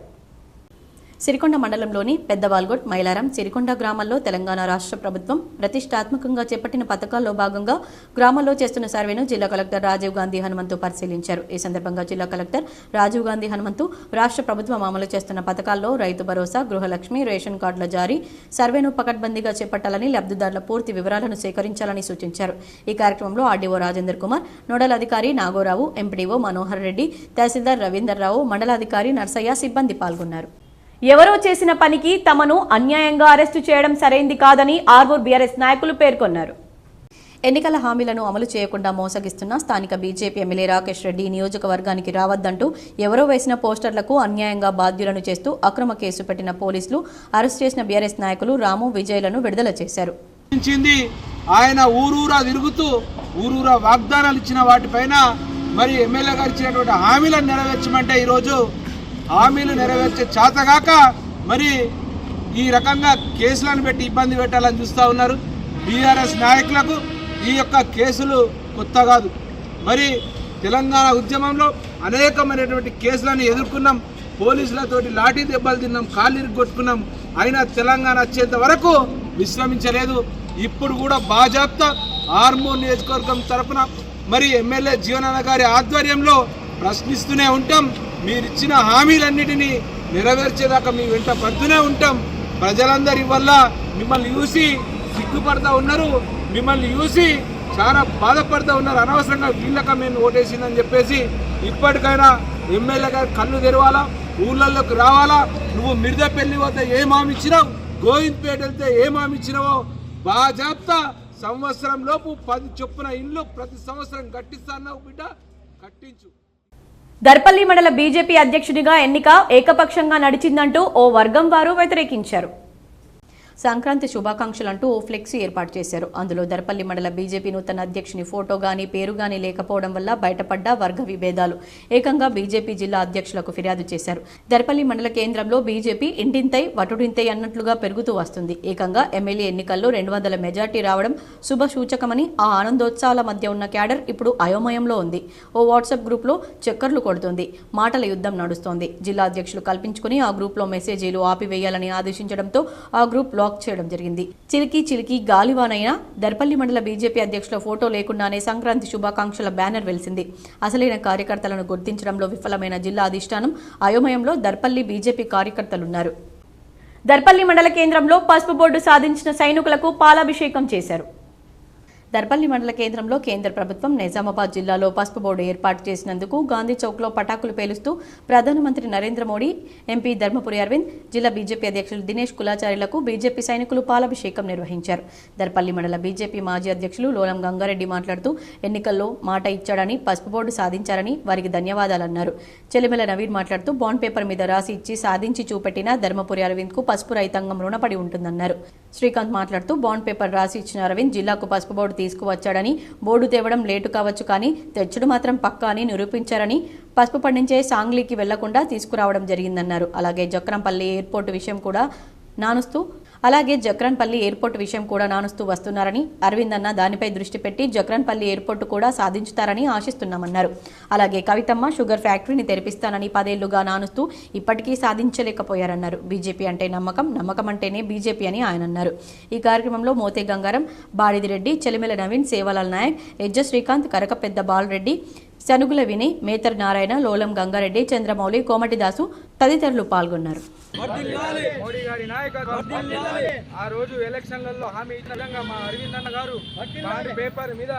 సిరికొండ మండలంలోని పెద్దవాల్గొట్, మైలారం, సిరికొండ గ్రామాల్లో తెలంగాణ రాష్ట్ర ప్రభుత్వం ప్రతిష్టాత్మకంగా చేపట్టిన పథకాల్లో భాగంగా గ్రామాల్లో చేస్తున్న సర్వేను జిల్లా కలెక్టర్ రాజీవ్ గాంధీ హనుమంతు పరిశీలించారు. ఈ సందర్భంగా జిల్లా కలెక్టర్ రాజీవ్ గాంధీ హనుమంతు రాష్ట్ర ప్రభుత్వం అమలు చేస్తున్న పథకాల్లో రైతు భరోసా, గృహలక్ష్మి, రేషన్ కార్డుల జారీ సర్వేను పకడ్బందీగా చేపట్టాలని, లబ్ధిదారుల పూర్తి వివరాలను సేకరించాలని సూచించారు. ఈ కార్యక్రమంలో ఆర్డీఓ రాజేందర్ కుమార్, నోడల్ అధికారి నాగోరావు, ఎంపీడీఓ మనోహర్ రెడ్డి, తహసీల్దార్ రవీందర్ రావు, మండలాధికారి నర్సయ్య సిబ్బంది పాల్గొన్నారు. ఎవరో చేసిన పనికి తమను అన్యాయంగా అరెస్టు చేయడం సరైంది కాదని ఆర్మూర్ బీఆర్ఎస్ నాయకులు పేర్కొన్నారు. ఎన్నికల హామీలను అమలు చేయకుండా మోసగిస్తున్న స్థానిక బీజేపీ ఎమ్మెల్యే రాకేష్ రెడ్డి నియోజకవర్గానికి రావద్దంటూ ఎవరో వేసిన పోస్టర్లకు అన్యాయంగా బాధ్యులను చేస్తూ అక్రమ కేసు పెట్టిన పోలీసులు అరెస్ట్ చేసిన బీఆర్ఎస్ నాయకులు రాము, విజయ్లను విడుదల చేశారు. ఆయన ఊరూరా తిరుగుతూ ఊరూరా వాగ్దానాలు ఇచ్చిన వాటిపైన మరి ఎమ్మెల్యే గారు ఇచ్చినటువంటి హామీలను నెరవేర్చమంటే ఈరోజు హామీలు నెరవేర్చే చేతగాక మరి ఈ రకంగా కేసులను పెట్టి ఇబ్బంది పెట్టాలని చూస్తూ ఉన్నారు. బీఆర్ఎస్ నాయకులకు ఈ యొక్క కేసులు కొత్త కాదు. మరి తెలంగాణ ఉద్యమంలో అనేకమైనటువంటి కేసులను ఎదుర్కొన్నాం, పోలీసులతోటి లాఠీ దెబ్బలు తిన్నాం, కాళ్ళు కొట్టుకున్నాం. అయినా తెలంగాణ వచ్చేంత వరకు విశ్రమించలేదు. ఇప్పుడు కూడా బాజాప్తా ఆర్మూర్ నియోజకవర్గం తరఫున మరి ఎమ్మెల్యే జీవనాన్న గారి ఆధ్వర్యంలో ప్రశ్నిస్తూనే ఉంటాం. మీరిచ్చిన హామీలన్నిటినీ నెరవేర్చేదాకా మీ వెంట పడుతూనే ఉంటాం. ప్రజలందరి వల్ల మిమ్మల్ని చూసి సిగ్గుపడతా ఉన్నారు, మిమ్మల్ని చూసి చాలా బాధపడతా ఉన్నారు. అనవసరంగా వీళ్ళక మేము ఓటేసిందని చెప్పేసి ఇప్పటికైనా ఎమ్మెల్యే గారు కళ్ళు తెరవాలా, ఊళ్ళల్లోకి రావాలా. నువ్వు మిర్దపల్లి వద్ద ఏం హామీ ఇచ్చినావు, గోవింద్పేట వెళ్తే ఏం హామీ ఇచ్చినావో బాజాప్తా సంవత్సరం లోపు 10 చొప్పున ఇల్లు ప్రతి సంవత్సరం కట్టిస్తాన్నావు బిడ్డ, కట్టించు. దర్పల్లి మండల బీజేపీ అధ్యక్షుడిగా ఎన్నిక ఏకపక్షంగా నడిచిందంటూ ఓ వర్గం వారు వ్యతిరేకించారు. సంక్రాంతి శుభాకాంక్షలంటూ ఓ ఫ్లెక్సీ ఏర్పాటు చేశారు. అందులో దర్పల్లి మండల బీజేపీ నూతన అధ్యక్షుని ఫోటో గానీ పేరు గానీ లేకపోవడం వల్ల బయటపడ్డ వర్గ విభేదాలు. ఏకంగా బీజేపీ జిల్లా అధ్యక్షులకు ఫిర్యాదు చేశారు. దర్పల్లి మండల కేంద్రంలో బీజేపీ ఇంటింతై వటుడింతై అన్నట్లుగా పెరుగుతూ వస్తుంది. ఏకంగా ఎమ్మెల్యే ఎన్నికల్లో 200 మెజార్టీ రావడం శుభ సూచకమని ఆ ఆనందోత్సవాల మధ్య ఉన్న క్యాడర్ ఇప్పుడు అయోమయంలో ఉంది. ఓ వాట్సాప్ గ్రూప్లో చక్కర్లు కొడుతోంది, మాటల యుద్ధం నడుస్తోంది. జిల్లా అధ్యక్షులు కల్పించుకుని ఆ గ్రూప్లో మెసేజీలు ఆపివేయాలని ఆదేశించడంతో ఆ గ్రూప్ బ్లాక్ చేయడం జరిగింది. చిలికి గాలివానైనా దర్పల్లి మండల బీజేపీ అధ్యక్షుల ఫోటో లేకుండానే సంక్రాంతి శుభాకాంక్షల బ్యానర్ వెలిసింది. అసలైన కార్యకర్తలను గుర్తించడంలో విఫలమైన జిల్లా అధిష్టానం అయోమయంలో దర్పల్లి బీజేపీ కార్యకర్తలున్నారు. దర్పల్లి మండల కేంద్రంలో పసుపు బోర్డు సాధించిన సైనికులకు పాలాభిషేకం చేశారు. దర్పల్లి మండల కేంద్రంలో కేంద్ర ప్రభుత్వం నిజామాబాద్ జిల్లాలో పసుపు బోర్డు ఏర్పాటు చేసినందుకు గాంధీ చౌక్లో పటాకులు పేలుస్తూ ప్రధానమంత్రి నరేంద్ర మోడీ, ఎంపీ ధర్మపురి అరవింద్, జిల్లా బీజేపీ అధ్యక్షులు దినేష్ కులాచార్యులకు బీజేపీ సైనికులు పాలాభిషేకం నిర్వహించారు. దర్పల్లి మండల బీజేపీ మాజీ అధ్యక్షులు లోలం గంగారెడ్డి మాట్లాడుతూ ఎన్నికల్లో మాట ఇచ్చాడని, పసుపు బోర్డు సాధించారని వారికి ధన్యవాదాలన్నారు. చెలిమెల నవీన్ మాట్లాడుతూ బాండ్ పేపర్ మీద రాసి ఇచ్చి సాధించి చూపెట్టిన ధర్మపురి అరవింద్కు పసుపు రైతాంగం రుణపడి ఉంటుందన్నారు. శ్రీకాంత్ మాట్లాడుతూ బాండ్ పేపర్ రాసి ఇచ్చిన అరవింద్ జిల్లాకు పసుపు బోర్డు తీసుకువచ్చాడని, బోర్డు తేవడం లేటు కావచ్చు కానీ తెచ్చుడు మాత్రం పక్కా అని నిరూపించారని, పసుపు పండించే సాంగ్లీకి వెళ్లకుండా తీసుకురావడం జరిగిందన్నారు. అలాగే జక్రంపల్లి ఎయిర్పోర్టు విషయం కూడా నానుస్తూ వస్తున్నారని, అరవింద్ అన్న దానిపై దృష్టి పెట్టి జక్రన్పల్లి ఎయిర్పోర్టు కూడా సాధించుతారని ఆశిస్తున్నామన్నారు. అలాగే కవితమ్మ షుగర్ ఫ్యాక్టరీని తెరిపిస్తానని 10 ఏళ్లుగా నానుస్తూ ఇప్పటికీ సాధించలేకపోయారన్నారు. బీజేపీ అంటే నమ్మకం, నమ్మకం అంటేనే బీజేపీ అని ఆయన అన్నారు. ఈ కార్యక్రమంలో మోతే గంగారం, బాడిదిరెడ్డి, చెలిమెల నవీన్, సేవలాల్ నాయక్, ఎజ్జ శ్రీకాంత్, కరకపెద్ద బాలరెడ్డి, సనుగుల వినయ్, మేతర్ నారాయణ, లోలం గంగారెడ్డి, చంద్రమౌళి, కోమటిదాసు తదితరులు పాల్గొన్నారు. మోడీ గారి నాయకత్వం ఆ రోజు ఎలక్షన్లలో హామీ ఇచ్చిన విధంగా మా అరవింద్ అన్న గారు బాండ్ పేపర్ మీద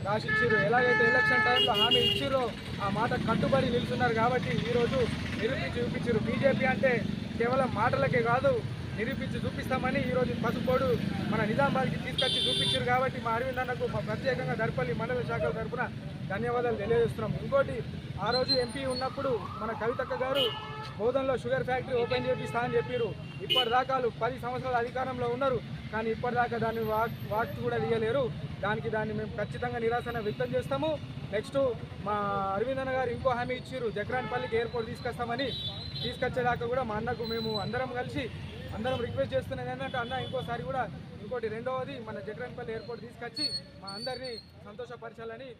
రాసిచ్చారు. ఎలాగైతే ఎలక్షన్ టైంలో హామీ ఇచ్చారో ఆ మాట కట్టుబడి నిలుస్తున్నారు. కాబట్టి ఈరోజు నిరూపించి చూపించారు. బీజేపీ అంటే కేవలం మాటలకే కాదు, నిరూపించి చూపిస్తామని ఈరోజు పసుపోడు మన నిజామాబాద్కి తీసుకొచ్చి చూపించారు. కాబట్టి మా అరవింద్ అన్నకు ప్రత్యేకంగా దర్పల్లి మండల శాఖల తరఫున ధన్యవాదాలు తెలియజేస్తున్నాం. ఇంకోటి, ఆ రోజు ఎంపీ ఉన్నప్పుడు మన కవితక్క గారు బోధనలో షుగర్ ఫ్యాక్టరీ ఓపెన్ చేపిస్తా అని చెప్పారు. ఇప్పటిదాకా 10 సంవత్సరాల అధికారంలో ఉన్నారు, కానీ ఇప్పటిదాకా దాన్ని వాక్ కూడా తీయలేరు. దాన్ని మేము ఖచ్చితంగా నిరాశన వ్యక్తం చేస్తాము. నెక్స్ట్ మా అరవింద్ అన్న గారు ఇంకో హామీ ఇచ్చారు, జక్రాన్పల్లికి ఎయిర్పోర్ట్ తీసుకొస్తామని. తీసుకొచ్చేదాకా కూడా మా అన్నకు మేము అందరం కలిసి రిక్వెస్ట్ చేస్తున్నాం ఏంటంటే, అన్న ఇంకోసారి కూడా ఇంకోటి రెండవది మన జక్రాన్పల్లి ఎయిర్పోర్ట్ తీసుకొచ్చి మా అందరినీ సంతోషపరచాలని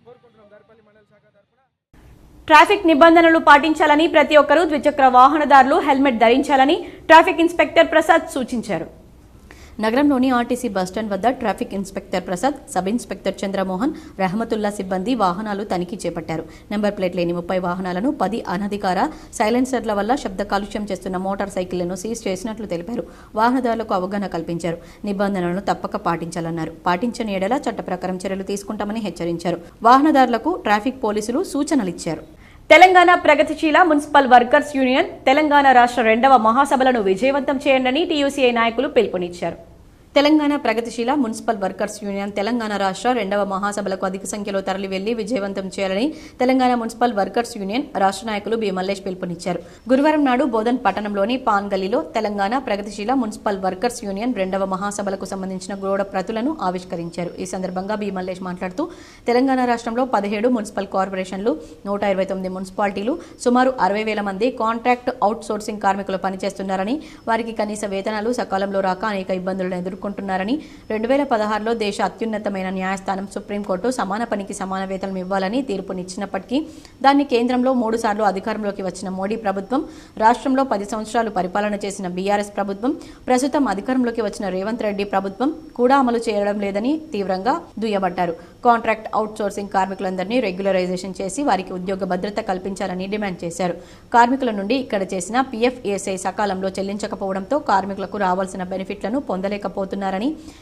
కోరుకుంటున్నాం దర్పల్లి మండల శాఖ తరఫున. ట్రాఫిక్ నిబంధనలు పాటించాలని, ప్రతి ఒక్కరూ ద్విచక్ర వాహనదారులు హెల్మెట్ ధరించాలని ట్రాఫిక్ ఇన్స్పెక్టర్ ప్రసాద్ సూచించారు. నగరంలోని ఆర్టీసీ బస్టాండ్ వద్ద traffic inspector Prasad, sub inspector Chandramohan, Rahmatullah సిబ్బంది వాహనాలు తనిఖీ చేపట్టారు. నెంబర్ ప్లేట్ లేని 30 వాహనాలను, 10 అనధికార సైలెన్సర్ల వల్ల శబ్ద కాలుష్యం చేస్తున్న మోటార్ సైకిళ్లను సీజ్ చేసినట్లు తెలిపారు. వాహనదారులకు అవగాహన కల్పించారు. నిబంధనలను తప్పక పాటించాలన్నారు. పాటించని ఎడల చట్ట ప్రకారం చర్యలు తీసుకుంటామని హెచ్చరించారు. వాహనదారులకు ట్రాఫిక్ పోలీసులు సూచనలిచ్చారు. తెలంగాణ ప్రగతిశీల మున్సిపల్ వర్కర్స్ యూనియన్ తెలంగాణ రాష్ట్ర 2వ మహాసభలను విజయవంతం చేయండి టీయూసీఐ నాయకులు పిలుపునిచ్చారు. తెలంగాణ ప్రగతిశీల మున్సిపల్ వర్కర్స్ యూనియన్ తెలంగాణ రాష్ట్ర 2వ మహాసభలకు అధిక సంఖ్యలో తరలి వెళ్లి విజయవంతం చేయాలని తెలంగాణ మున్సిపల్ వర్కర్స్ యూనియన్ రాష్ట్ర నాయకులు బి మల్లేష్ పిలుపునిచ్చారు. గురువారం నాడు బోధన్ పట్టణంలోని పాన్ గల్లీలో తెలంగాణ ప్రగతిశీల మున్సిపల్ వర్కర్స్ యూనియన్ 2వ మహాసభలకు సంబంధించిన గోడ ప్రతులను ఆవిష్కరించారు. ఈ సందర్భంగా బి మల్లేష్ మాట్లాడుతూ, తెలంగాణ రాష్ట్రంలో 17 మున్సిపల్ కార్పొరేషన్లు, 129 మున్సిపాలిటీలు, సుమారు 60,000 మంది కాంట్రాక్ట్ అవుట్ సోర్సింగ్ కార్మికులు పనిచేస్తున్నారని, వారికి కనీస వేతనాలు సకాలంలో రాక అనేక ఇబ్బందులను ఎదుర్కొంటున్నారని, 2016లో దేశ అత్యున్నతమైన న్యాయస్థానం సుప్రీంకోర్టు సమాన పనికి సమాన వేతనం ఇవ్వాలని తీర్పునిచ్చినప్పటికీ దాన్ని కేంద్రంలో 3 సార్లు అధికారంలోకి వచ్చిన మోడీ ప్రభుత్వం, రాష్ట్రంలో 10 సంవత్సరాలు పరిపాలన చేసిన బీఆర్ఎస్ ప్రభుత్వం, ప్రస్తుతం అధికారంలోకి వచ్చిన రేవంత్ రెడ్డి ప్రభుత్వం కూడా అమలు చేయడం లేదని తీవ్రంగా దుయ్యబట్టారు. కాంట్రాక్ట్ అవుట్ సోర్సింగ్ కార్మికులందరినీ రెగ్యులరైజేషన్ చేసి వారికి ఉద్యోగ భద్రత కల్పించాలని డిమాండ్ చేశారు. కార్మికుల నుండి ఇక్కడ చేసిన PFASI సకాలంలో చెల్లించకపోవడంతో కార్మికులకు రావాల్సిన బెనిఫిట్లను పొందలేకపోతున్నారు.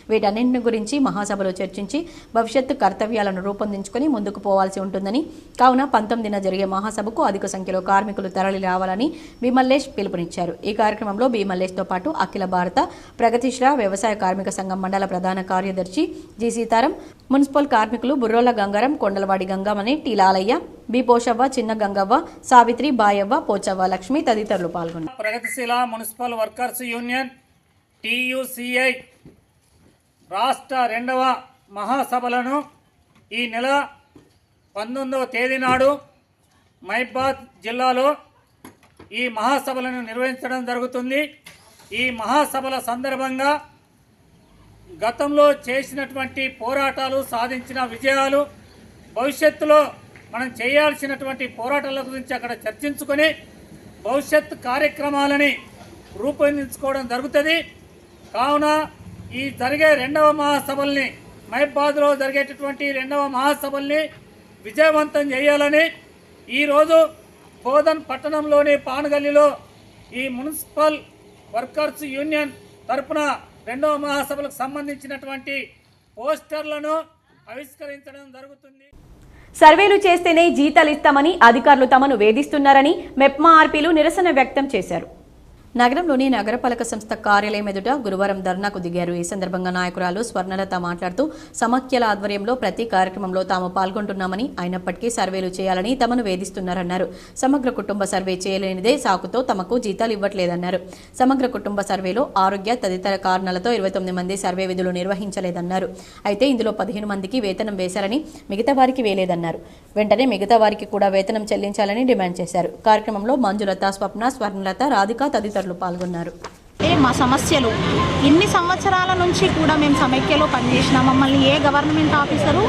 వీటన్నింటి గురించి మహాసభలో చర్చించి భవిష్యత్తు కర్తవ్యాలను రూపొందించుకుని ముందుకు పోవాల్సి ఉంటుందని, కావున 19న జరిగే మహాసభకు అధిక సంఖ్యలో కార్మికులు తరలి రావాలని బి మల్లేష్ పిలుపునిచ్చారు. ఈ కార్యక్రమంలో బి మల్లేష్ తో పాటు అఖిల భారత ప్రగతిశీల వ్యవసాయ కార్మిక సంఘం మండల ప్రధాన కార్యదర్శి జి సీతారాం, మున్సిపల్ కార్మికులు బుర్రోల గంగారం, కొండలవాడి గంగమని, టి లాలయ్య, బి పోషవ్వ, చిన్న గంగవ్వ, సావిత్రి, బాయవ్వ, పోచవ్వ లక్ష్మి తదితరులు పాల్గొన్నారు. ప్రగతిశీల మున్సిపల్ వర్కర్స్ యూనియన్ TUCI రాష్ట్ర 2వ మహాసభలను ఈ నెల 19వ తేదీ నాడు మహబాద్ జిల్లాలో ఈ మహాసభలను నిర్వహించడం జరుగుతుంది. ఈ మహాసభల సందర్భంగా గతంలో చేసినటువంటి పోరాటాలు, సాధించిన విజయాలు, భవిష్యత్తులో మనం చేయాల్సినటువంటి పోరాటాల గురించి అక్కడ చర్చించుకొని భవిష్యత్తు కార్యక్రమాలని రూపొందించుకోవడం జరుగుతుంది. కావున ఈ జరిగే 2వ మహాసభల్ని, మహబాద్లో జరిగేటటువంటి 2వ మహాసభల్ని విజయవంతం చేయాలని ఈరోజు బోధన్ పట్టణంలోని పానగల్లిలో ఈ మున్సిపల్ వర్కర్స్ యూనియన్ తరపున 2వ మహాసభలకు సంబంధించినటువంటి పోస్టర్లను ఆవిష్కరించడం జరుగుతుంది. సర్వేలు చేస్తేనే జీతాలు ఇస్తామని అధికారులు తమను వేధిస్తున్నారని మెప్మా ఆర్పీలు నిరసన వ్యక్తం చేశారు. నగరంలోని నగరపాలక సంస్థ కార్యాలయం ఎదుట గురువారం ధర్నాకు దిగారు. ఈ సందర్భంగా నాయకురాలు స్వర్ణలత మాట్లాడుతూ, సమాఖ్యల ఆధ్వర్యంలో ప్రతి కార్యక్రమంలో తాము పాల్గొంటున్నామని, అయినప్పటికీ సర్వేలు చేయాలని తమను వేధిస్తున్నారన్నారు. సమగ్ర కుటుంబ సర్వే చేయలేనిదే సాకుతో తమకు జీతాలు ఇవ్వట్లేదన్నారు. సమగ్ర కుటుంబ సర్వేలో ఆరోగ్య తదితర కారణాలతో 29 మంది సర్వే విధులు నిర్వహించలేదన్నారు. అయితే ఇందులో 15 మందికి వేతనం వేశారని, మిగతా వారికి వేయలేదన్నారు. వెంటనే మిగతా వారికి కూడా వేతనం చెల్లించాలని డిమాండ్ చేశారు. కార్యక్రమంలో మంజులత, స్వప్న, స్వర్ణలత, రాధిక తదితరులు పాల్గొన్నారు. మా సమస్యలు ఇన్ని సంవత్సరాల నుంచి కూడా మేము సమైక్యలో పనిచేసిన మమ్మల్ని ఏ గవర్నమెంట్ ఆఫీసరు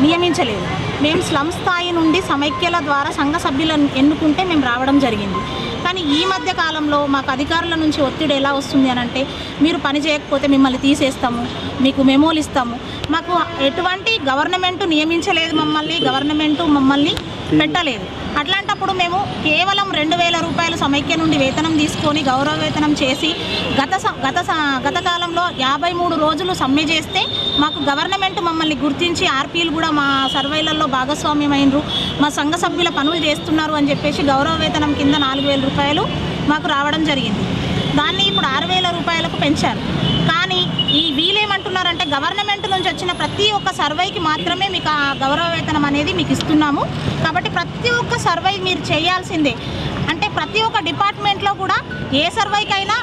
నియమించలేదు. మేము స్లమ్ స్థాయి నుండి సమైక్యల ద్వారా సంఘ సభ్యులను ఎన్నుకుంటే మేము రావడం జరిగింది. కానీ ఈ మధ్య కాలంలో మాకు అధికారుల నుంచి ఒత్తిడి ఎలా వస్తుంది అని అంటే, మీరు పని చేయకపోతే మిమ్మల్ని తీసేస్తాము, మీకు మెమోలు ఇస్తాము. మాకు ఎటువంటి గవర్నమెంట్ నియమించలేదు, గవర్నమెంట్ మమ్మల్ని పెట్టలేదు. అట్లాంటప్పుడు మేము కేవలం 2,000 రూపాయలు సమైక్య నుండి వేతనం తీసుకొని గౌరవ వేతనం చేసి గత కాలంలో 53 రోజులు సమ్మె చేస్తే మాకు గవర్నమెంట్ మమ్మల్ని గుర్తించి ఆర్పీలు కూడా మా సర్వేలలో భాగస్వామ్యమైనరు, మా సంఘ సభ్యుల పనులు చేస్తున్నారు అని చెప్పేసి గౌరవ వేతనం కింద 4,000 రూపాయలు మాకు రావడం జరిగింది. దాన్ని ఇప్పుడు 6,000 రూపాయలకు పెంచారు. కానీ వీళ్ళేమంటున్నారంటే గవర్నమెంట్ నుంచి వచ్చిన ప్రతి ఒక్క సర్వేకి మాత్రమే మీకు ఆ గౌరవ వేతనం అనేది మీకు ఇస్తున్నాము, కాబట్టి ప్రతి ఒక్క సర్వే మీరు చేయాల్సిందే. అంటే ప్రతి ఒక్క డిపార్ట్మెంట్లో కూడా ఏ సర్వేకైనా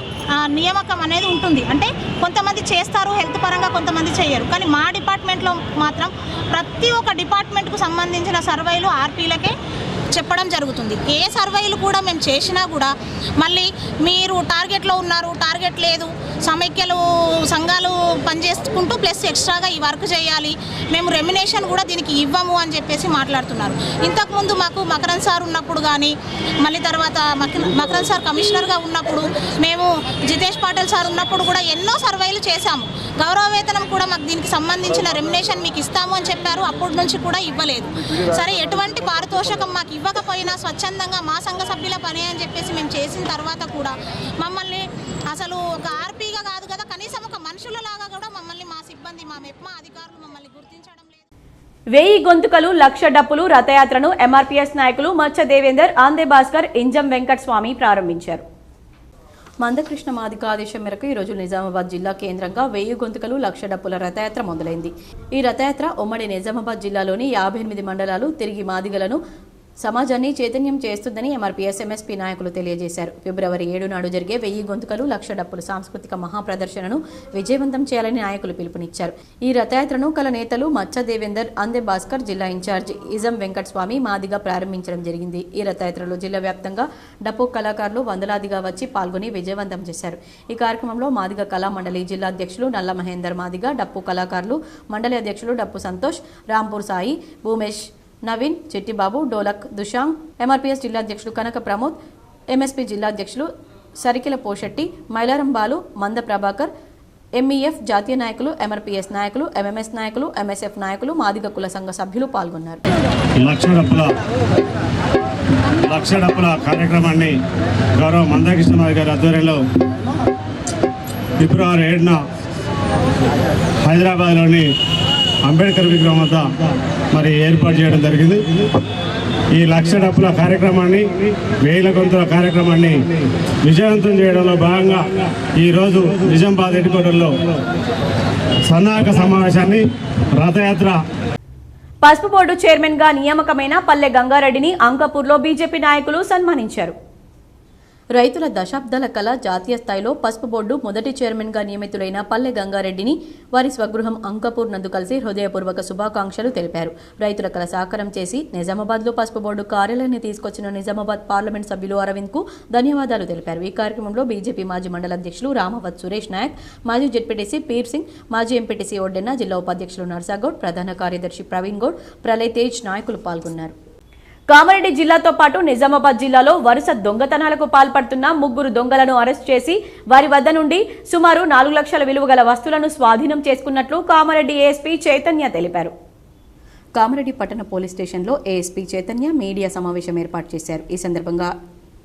నియామకం అనేది ఉంటుంది. అంటే కొంతమంది చేస్తారు హెల్త్ పరంగా, కొంతమంది చేయరు. కానీ మా డిపార్ట్మెంట్లో మాత్రం ప్రతి ఒక్క డిపార్ట్మెంట్కు సంబంధించిన సర్వేలు ఆర్పీలకే చెప్పడం జరుగుతుంది. ఏ సర్వేలు కూడా మేము చేసినా కూడా మళ్ళీ మీరు టార్గెట్లో ఉన్నారు, టార్గెట్ లేదు, సమైక్యలు సంఘాలు పనిచేసుకుంటూ ప్లస్ ఎక్స్ట్రాగా ఈ వర్క్ చేయాలి, మేము రెమ్యునేషన్ కూడా దీనికి ఇవ్వము అని చెప్పేసి మాట్లాడుతున్నారు. ఇంతకుముందు మాకు మకరన్ సార్ ఉన్నప్పుడు కానీ, మళ్ళీ తర్వాత మకరన్ సార్ కమిషనర్గా ఉన్నప్పుడు, మేము జితేష్ పాటిల్ సార్ ఉన్నప్పుడు కూడా ఎన్నో సర్వేలు చేశాము. గౌరవ వేతనం కూడా మాకు దీనికి సంబంధించిన రెమ్యునేషన్ మీకు ఇస్తాము అని చెప్పారు. అప్పటి నుంచి కూడా ఇవ్వలేదు. సరే, ఎటువంటి పారితోషికం మాకు ఇవ్వకపోయినా స్వచ్ఛందంగా మా సంఘ సభ్యుల పని అని చెప్పేసి మేము చేసిన తర్వాత కూడా మమ్మల్ని అసలు ఒక ఆర్పీగా కాదు కదా, కనీసం ఒక మనుషులలాగా కూడా మమ్మల్ని మా సిబ్బంది, మా మెప్మా అధికారులు మమ్మల్ని గుర్తించడం లేదు. 1000 గొంతుకలు, 1,00,000 డప్పులు రథయాత్రను ఎంఆర్పీఎస్ నాయకులు మచ్చ దేవేందర్, ఆందే భాస్కర్, ఇంజం వెంకట్ స్వామి ప్రారంభించారు. మందకృష్ణ మాదిక ఆదేశం మేరకు ఈరోజు నిజామాబాద్ జిల్లా కేంద్రంగా 1000 గొంతుకలు, 1,00,000 డప్పుల రథయాత్ర మొదలైంది. ఈ రథయాత్ర ఉమ్మడి నిజామాబాద్ జిల్లాలోని 58 మండలాలు తిరిగి మాదిగలను సమాజాన్ని చైతన్యం చేస్తుందని ఎంఆర్పీఎస్ ఎంఎస్పీ నాయకులు తెలియజేశారు. ఫిబ్రవరి 7 నాడు జరిగే 1000 గొంతుకలు, 1,00,000 డప్పుల సాంస్కృతిక మహాప్రదర్శనను విజయవంతం చేయాలని నాయకులు పిలుపునిచ్చారు. ఈ రథయాత్రను కల నేతలు మచ్చ దేవేందర్, అందే భాస్కర్, జిల్లా ఇన్ఛార్జి ఇజం వెంకట్ స్వామి మాదిగా ప్రారంభించడం జరిగింది. ఈ రథయాత్రలో జిల్లా వ్యాప్తంగా డప్పు కళాకారులు వందలాదిగా వచ్చి పాల్గొని విజయవంతం చేశారు. ఈ కార్యక్రమంలో మాదిగ కళా మండలి జిల్లా అధ్యక్షులు నల్ల మహేందర్ మాదిగ, డప్పు కళాకారులు మండలి అధ్యక్షులు డప్పు సంతోష్, రాంపూర్ సాయి, భూమేష్, నవీన్, చిట్టిబాబు, డోలక్ దుశాంగ్, ఎంఆర్పీఎస్ జిల్లా అధ్యక్షులు కనక ప్రమోద్, ఎంఎస్పీ జిల్లా అధ్యక్షులు సరికిల పోషెట్టి, మైలారం బాలు, మంద ప్రభాకర్, ఎంఈఎఫ్ జాతీయ నాయకులు, ఎంఆర్పీఎస్ నాయకులు, ఎంఎంఎస్ నాయకులు, ఎంఎస్ఎఫ్ నాయకులు, మాదిగ కుల సంఘ సభ్యులు పాల్గొన్నారు. 1,00,000 డప్పుల కార్యక్రమాన్ని గౌరవ మందకృష్ణ మాదిగ గారి ఆధ్వర్యంలో ఫిబ్రవరి 7న హైదరాబాద్లోని అంబేద్కర్ విగ్రహం వద్ద మరి ఏర్పాటు చేయడం జరిగింది. ఈ 1,00,000 డప్పుల కార్యక్రమాన్ని, 1000 గొంతుల కార్యక్రమాన్ని విజయవంతం చేయడంలో భాగంగా ఈరోజు నిజామాబాద్ హెడ్‌క్వార్టర్లో సన్నాహక సమావేశాన్ని రథయాత్ర పసుపు బోర్డు చైర్మన్ గా నియామకమైన పల్లె గంగారెడ్డిని అంకపూర్లో బీజేపీ నాయకులు సన్మానించారు. రైతుల దశాబ్దాల కళ జాతీయ స్థాయిలో పసుపు బోర్డు మొదటి చైర్మన్గా నియమితులైన పల్లె గంగారెడ్డిని వారి స్వగృహం అంకపూర్ నందు కలిసి హృదయపూర్వక శుభాకాంక్షలు తెలిపారు. రైతుల కళ సాకారం చేసి నిజామాబాద్లో పసుపు బోర్డు కార్యాలయాన్ని తీసుకొచ్చిన నిజామాబాద్ పార్లమెంట్ సభ్యులు అరవింద్ కు ధన్యవాదాలు తెలిపారు. ఈ కార్యక్రమంలో బీజేపీ మాజీ మండల అధ్యక్షులు రామవత్ సురేష్ నాయక్, మాజీ జెడ్పీటీసీ పీర్ సింగ్, మాజీ ఎంపీటీసీ ఒడ్డెన్న, జిల్లా ఉపాధ్యక్షులు నర్సాగౌడ్, ప్రధాన కార్యదర్శి ప్రవీణ్ గౌడ్, ప్రళయ్ తేజ్ నాయకులు పాల్గొన్నారు. కామారెడ్డి జిల్లాతో పాటు నిజామాబాద్ జిల్లాలో వరుస దొంగతనాలకు పాల్పడుతున్న 3 దొంగలను అరెస్ట్ చేసి వారి వద్ద నుండి సుమారు 4 లక్షల విలువ గల వస్తువులను స్వాధీనం చేసుకున్నట్లు కామారెడ్డి ఏఎస్పీ చైతన్య తెలిపారు. కామారెడ్డి పట్టణ పోలీస్ స్టేషన్లో ఏఎస్పీ చైతన్య మీడియా సమావేశం ఏర్పాటు చేశారు. ఈ సందర్భంగా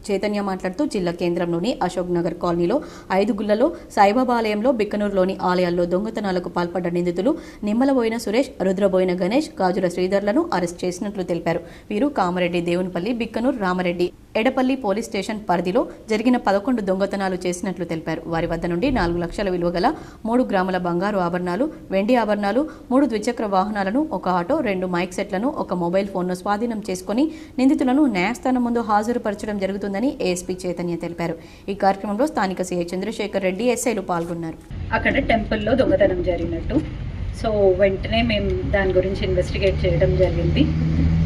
చైతన్య మాట్లాడుతూ జిల్లా కేంద్రంలోని అశోక్ నగర్ కాలనీలో 5 గుళ్లలో, సాయిబాబా ఆలయంలో, బిక్కనూరులోని ఆలయాల్లో దొంగతనాలకు పాల్పడ్డ నిందితులు నిమ్మలబోయిన సురేష్, రుద్రబోయిన గణేష్, గాజుల శ్రీధర్లను అరెస్ట్ చేసినట్లు తెలిపారు. వీరు కామారెడ్డి, దేవునిపల్లి, బిక్కనూరు, రామరెడ్డి, ఎడపల్లి పోలీస్ స్టేషన్ పరిధిలో జరిగిన 11 దొంగతనాలు చేసినట్లు తెలిపారు. వారి వద్ద నుండి 4 లక్షల విలువ గల 3 గ్రాముల బంగారు ఆభరణాలు, వెండి ఆభరణాలు, 3 ద్విచక్ర వాహనాలను, 1 ఆటో, 2 మైక్ సెట్లను, 1 మొబైల్ ఫోన్ను స్వాధీనం చేసుకుని నిందితులను న్యాయస్థానం ముందు హాజరుపరచడం జరుగుతుందని ఏఎస్పీ చైతన్య తెలిపారు. ఈ కార్యక్రమంలో స్థానిక సీఐ చంద్రశేఖర్ రెడ్డి, ఎస్ఐలు పాల్గొన్నారు. అక్కడ టెంపుల్లో దొంగతనం జరిగినట్టు, సో వెంటనే మేము దాని గురించి ఇన్వెస్టిగేట్ చేయడం జరిగింది.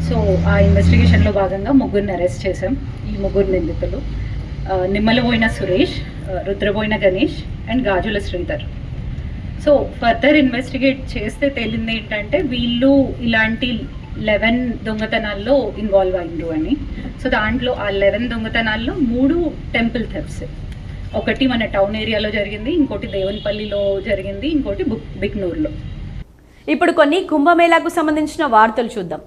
సో ఆ ఇన్వెస్టిగేషన్లో భాగంగా 3 అరెస్ట్ చేశాం. ఈ 3 నిందితులు Nimmalaboina Suresh, Rudraboina Ganesh and Gajula Sridhar. So further investigate చేస్తే తేలింది ఏంటంటే వీళ్ళు ఇలాంటి 11 దొంగతనాల్లో ఇన్వాల్వ్ అయ్యిండ్రు అని. సో దాంట్లో ఆ 11 దొంగతనాల్లో 3 టెంపుల్ థెఫ్ట్స్. ఒకటి మన టౌన్ ఏరియాలో జరిగింది, ఇంకోటి దేవునిపల్లిలో జరిగింది, ఇంకోటి బిక్నూర్లో. ఇప్పుడు కొన్ని కుంభమేళాకు సంబంధించిన వార్తలు చూద్దాం.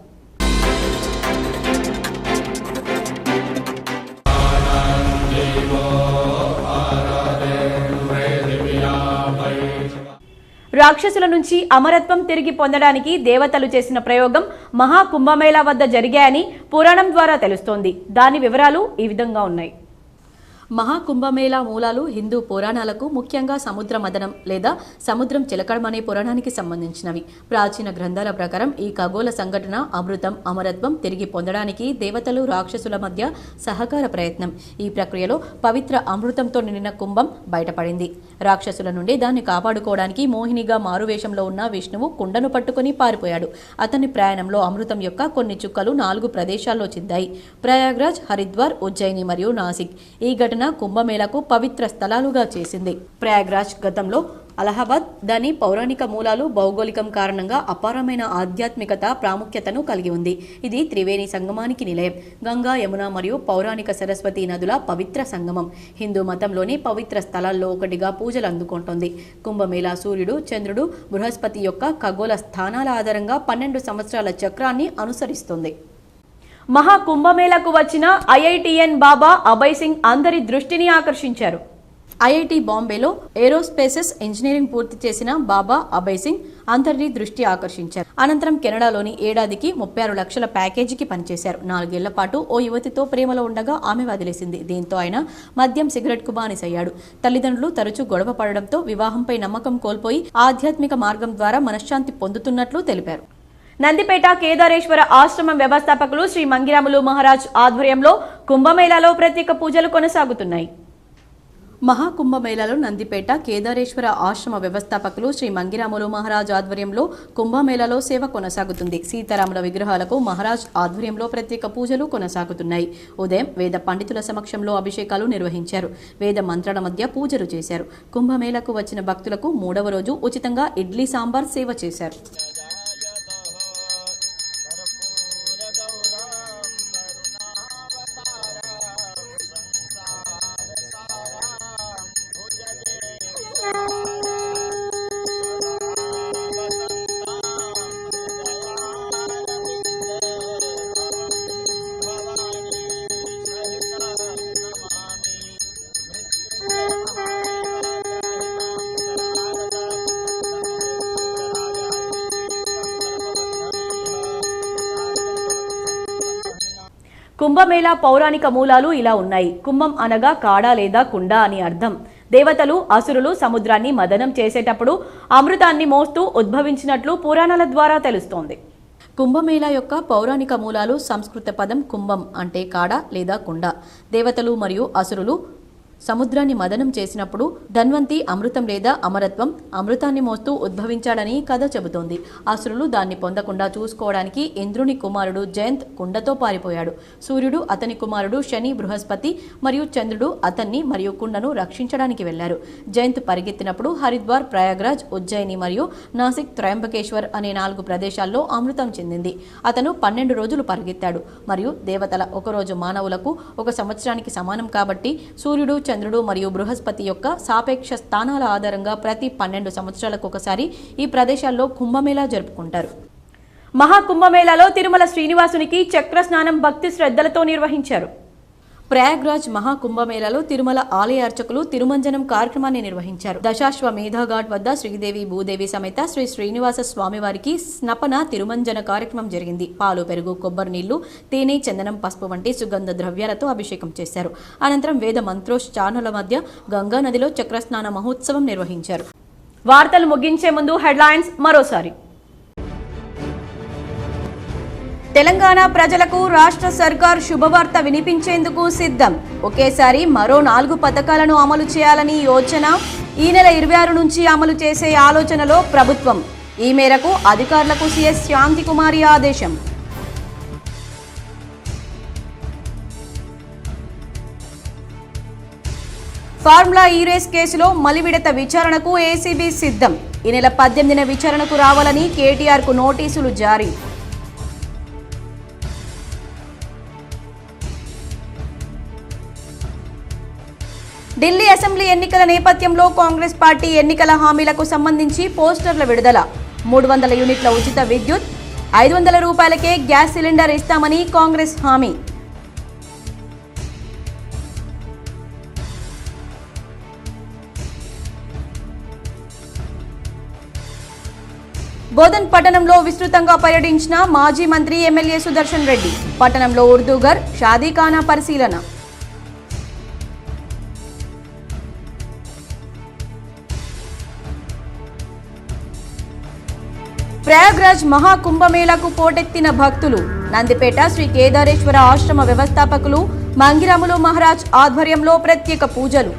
రాక్షసుల నుంచి అమరత్వం తిరిగి పొందడానికి దేవతలు చేసిన ప్రయోగం మహాకుంభమేళా వద్ద జరిగాయని పురాణం ద్వారా తెలుస్తోంది. దాని వివరాలు ఈ విధంగా ఉన్నాయి. మహాకుంభమేళా మూలాలు హిందూ పురాణాలకు, ముఖ్యంగా సముద్ర మదనం లేదా సముద్రం చిలకడం అనే పురాణానికి సంబంధించినవి. ప్రాచీన గ్రంథాల ప్రకారం ఈ ఖగోళ సంఘటన అమృతం, అమరత్వం తిరిగి పొందడానికి దేవతలు, రాక్షసుల మధ్య సహకార ప్రయత్నం. ఈ ప్రక్రియలో పవిత్ర అమృతంతో నిండిన కుంభం బయటపడింది. రాక్షసుల నుండి దాన్ని కాపాడుకోవడానికి మోహినిగా మారువేషంలో ఉన్న విష్ణువు కుండను పట్టుకుని పారిపోయాడు. అతని ప్రయాణంలో అమృతం యొక్క కొన్ని చుక్కలు 4 ప్రదేశాల్లో చిందాయి: ప్రయాగ్రాజ్, హరిద్వార్, ఉజ్జయిని మరియు నాసిక్. ఈ ఘటన కుంభమేళకు పవిత్ర స్థలాలుగా చేసింది. ప్రయాగ్రాజ్ గతంలో అలహాబాద్, దాని పౌరాణిక మూలాలు, భౌగోళికం కారణంగా అపారమైన ఆధ్యాత్మికత ప్రాముఖ్యతను కలిగి ఉంది. ఇది త్రివేణి సంగమానికి నిలయం. గంగా, యమున మరియు పౌరాణిక సరస్వతి నదుల పవిత్ర సంగమం. హిందూ మతంలోని పవిత్ర స్థలాల్లో ఒకటిగా పూజలు అందుకుంటోంది. కుంభమేళా సూర్యుడు, చంద్రుడు, బృహస్పతి యొక్క ఖగోళ స్థానాల ఆధారంగా 12 సంవత్సరాల చక్రాన్ని అనుసరిస్తుంది. మహాకుంభమేళకు వచ్చిన ఐఐటిఎన్ బాబా అభయ్ సింగ్ అందరి దృష్టిని ఆకర్షించారు. ఐఐటి బాంబేలో ఏరోస్పేసెస్ ఇంజనీరింగ్ పూర్తి చేసిన బాబా అభయ్ సింగ్ అందరినీ దృష్టి ఆకర్షించారు. అనంతరం కెనడాలోని ఏడాదికి 36 లక్షల ప్యాకేజీకి పనిచేశారు. 4 ఏళ్ల పాటు ఓ యువతితో ప్రేమలో ఉండగా ఆమె వదిలేసింది. దీంతో ఆయన మద్యం, సిగరెట్కు బానిసయ్యాడు. తల్లిదండ్రులు తరచూ గొడవ పడడంతో వివాహంపై నమ్మకం కోల్పోయి ఆధ్యాత్మిక మార్గం ద్వారా మనశ్శాంతి పొందుతున్నట్లు తెలిపారు. నందిపేట కేదారేశ్వర ఆశ్రమం వ్యవస్థాపకులు శ్రీ మంగిరాములు మహారాజ్ ఆధ్వర్యంలో కుంభమేళాలో ప్రత్యేక పూజలు కొనసాగుతున్నాయి. మహాకుంభమేళాలో నందిపేట కేదారేశ్వర ఆశ్రమ వ్యవస్థాపకులు శ్రీ మంగిరాములు మహారాజ్ ఆధ్వర్యంలో కుంభమేళాలో సేవ కొనసాగుతుంది. సీతారాముల విగ్రహాలకు మహారాజ్ ఆధ్వర్యంలో ప్రత్యేక పూజలు కొనసాగుతున్నాయి. ఉదయం వేద పండితుల సమక్షంలో అభిషేకాలు నిర్వహించారు. వేద మంత్రాల మధ్య పూజలు చేశారు. కుంభమేళాకు వచ్చిన భక్తులకు 3వ రోజు ఉచితంగా ఇడ్లీ సాంబార్ సేవ చేశారు. కుంభమేళా పౌరాణిక మూలాలు ఇలా ఉన్నాయి. కుంభం అనగా కాడ లేదా కుండ అని అర్థం. దేవతలు, అసురులు సముద్రాన్ని మదనం చేసేటప్పుడు అమృతాన్ని మోస్తూ ఉద్భవించినట్లు పురాణాల ద్వారా తెలుస్తోంది. కుంభమేళా యొక్క పౌరాణిక మూలాలు సంస్కృత పదం కుంభం అంటే కాడ లేదా కుండ. దేవతలు మరియు అసురులు సముద్రాన్ని మదనం చేసినప్పుడు ధన్వంతి అమృతం లేదా అమరత్వం, అమృతాన్ని మోస్తూ ఉద్భవించాడని కథ చెబుతోంది. అసురులు దాన్ని పొందకుండా చూసుకోవడానికి ఇంద్రుని కుమారుడు జయంత్ కుండతో పారిపోయాడు. సూర్యుడు, అతని కుమారుడు శని, బృహస్పతి మరియు చంద్రుడు అతన్ని మరియు కుండను రక్షించడానికి వెళ్లారు. జయంత్ పరిగెత్తినప్పుడు హరిద్వార్, ప్రయాగ్రాజ్, ఉజ్జయిని మరియు నాసిక్, త్రయంబకేశ్వర్ అనే 4 ప్రదేశాల్లో అమృతం చెందింది. అతను 12 రోజులు పరిగెత్తాడు మరియు దేవతల ఒకరోజు మానవులకు 1 సంవత్సరానికి సమానం కాబట్టి సూర్యుడు, చంద్రుడు మరియు బృహస్పతి యొక్క సాపేక్ష స్థానాల ఆధారంగా ప్రతి 12 సంవత్సరాలకు ఒకసారి ఈ ప్రదేశాల్లో కుంభమేళా జరుపుకుంటారు. మహాకుంభమేళాలో తిరుమల శ్రీనివాసునికి చక్ర స్నానం భక్తి శ్రద్ధలతో నిర్వహించారు. ప్రయాగ్రాజ్ మహాకుంభమేళాలో తిరుమల ఆలయ అర్చకులు తిరుమంజనం కార్యక్రమాన్ని నిర్వహించారు. దశాశ్వమేధ ఘాట్ వద్ద శ్రీదేవి, భూదేవి సమేత శ్రీ శ్రీనివాస స్వామివారికి స్నపన తిరుమంజన కార్యక్రమం జరిగింది. పాలు, పెరుగు, కొబ్బరి నీళ్లు, తేనె, చందనం, పసుపు వంటి సుగంధ ద్రవ్యాలతో అభిషేకం చేశారు. అనంతరం వేద మంత్రోచ్చారణల మధ్య గంగా నదిలో చక్రస్నాన మహోత్సవం నిర్వహించారు. వార్తలు ముగించే ముందు హెడ్లైన్స్ మరోసారి. తెలంగాణ ప్రజలకు రాష్ట్ర సర్కార్ శుభవార్త వినిపించేందుకు సిద్ధం. ఒకేసారి మరో 4 పథకాలను అమలు చేయాలని యోచన. ఈ నెల 26 నుంచి అమలు చేసే ఆలోచనలో ప్రభుత్వం. ఈ మేరకు అధికారులకు సీఎస్ శాంతికుమారి ఆదేశం. ఫార్ములా ఈ రేస్ కేసులో మలివిడత విచారణకు ఏసీబీ సిద్ధం. ఈ నెల 18న విచారణకు రావాలని కేటీఆర్కు నోటీసులు జారీ. ఢిల్లీ అసెంబ్లీ ఎన్నికల నేపథ్యంలో కాంగ్రెస్ పార్టీ ఎన్నికల హామీలకు సంబంధించి పోస్టర్ల విడుదల. 300 యూనిట్ల ఉచిత విద్యుత్, 500 రూపాయలకే గ్యాస్ సిలిండర్ ఇస్తామని కాంగ్రెస్ హామీ. బోధన్ పట్టణంలో విస్తృతంగా పర్యటించిన మాజీ మంత్రి ఎమ్మెల్యే సుదర్శన్ రెడ్డి. పట్టణంలో ఉర్దూగర్, షాదీఖానా పరిశీలన. ప్రయాగ్రాజ్ మహాకుంభమేళకు పోటెత్తిన భక్తులు. నందిపేట శ్రీ కేదారేశ్వర ఆశ్రమ వ్యవస్థాపకులు మంగిరాములు మహారాజ్ ఆధ్వర్యంలో ప్రత్యేక పూజలు.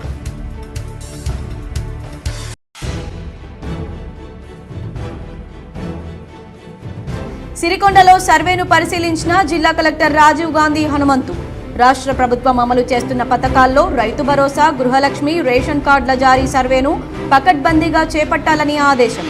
సిరికొండలో సర్వేను పరిశీలించిన జిల్లా కలెక్టర్ రాజీవ్ గాంధీ హనుమంతు. రాష్ట్ర ప్రభుత్వం అమలు చేస్తున్న పథకాల్లో రైతు భరోసా, గృహలక్ష్మి, రేషన్ కార్డుల జారీ సర్వేను పకడ్బందీగా చేపట్టాలని ఆదేశం.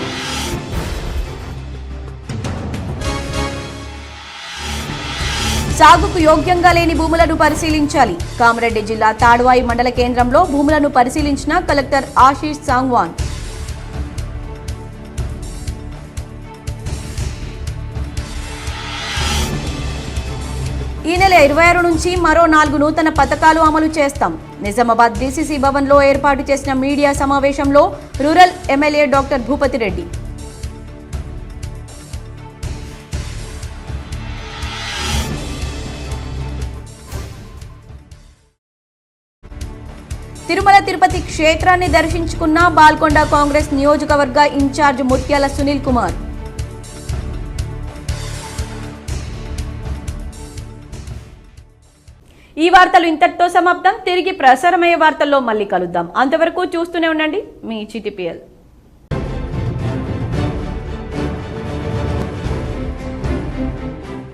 సాగుకు యోగ్యంగా లేని భూములను పరిశీలించాలి. కామారెడ్డి జిల్లా తాడ్వాయి మండల కేంద్రంలో భూములను పరిశీలించిన కలెక్టర్ ఆశీష్ సాంగ్వాన్. ఈ నెల 26 నుంచి మరో 4 నూతన పథకాలు అమలు చేస్తాం. నిజామాబాద్ డీసీసీ భవన్లో ఏర్పాటు చేసిన మీడియా సమావేశంలో rural MLA doctor Bhupathi Reddy. Tirumala Tirupati క్షేత్రాన్ని దర్శించుకున్న బాల్కొండ కాంగ్రెస్ నియోజకవర్గ ఇన్ఛార్జ్ ముత్యాల సునీల్ కుమార్. ఈ వార్తలు ఇంతటితో సమాప్తం. తిరిగి ప్రసారమయ్యే వార్తల్లో మళ్ళీ కలుద్దాం. అంతవరకు చూస్తూనే ఉండండి మీ చిటిపిఎల్.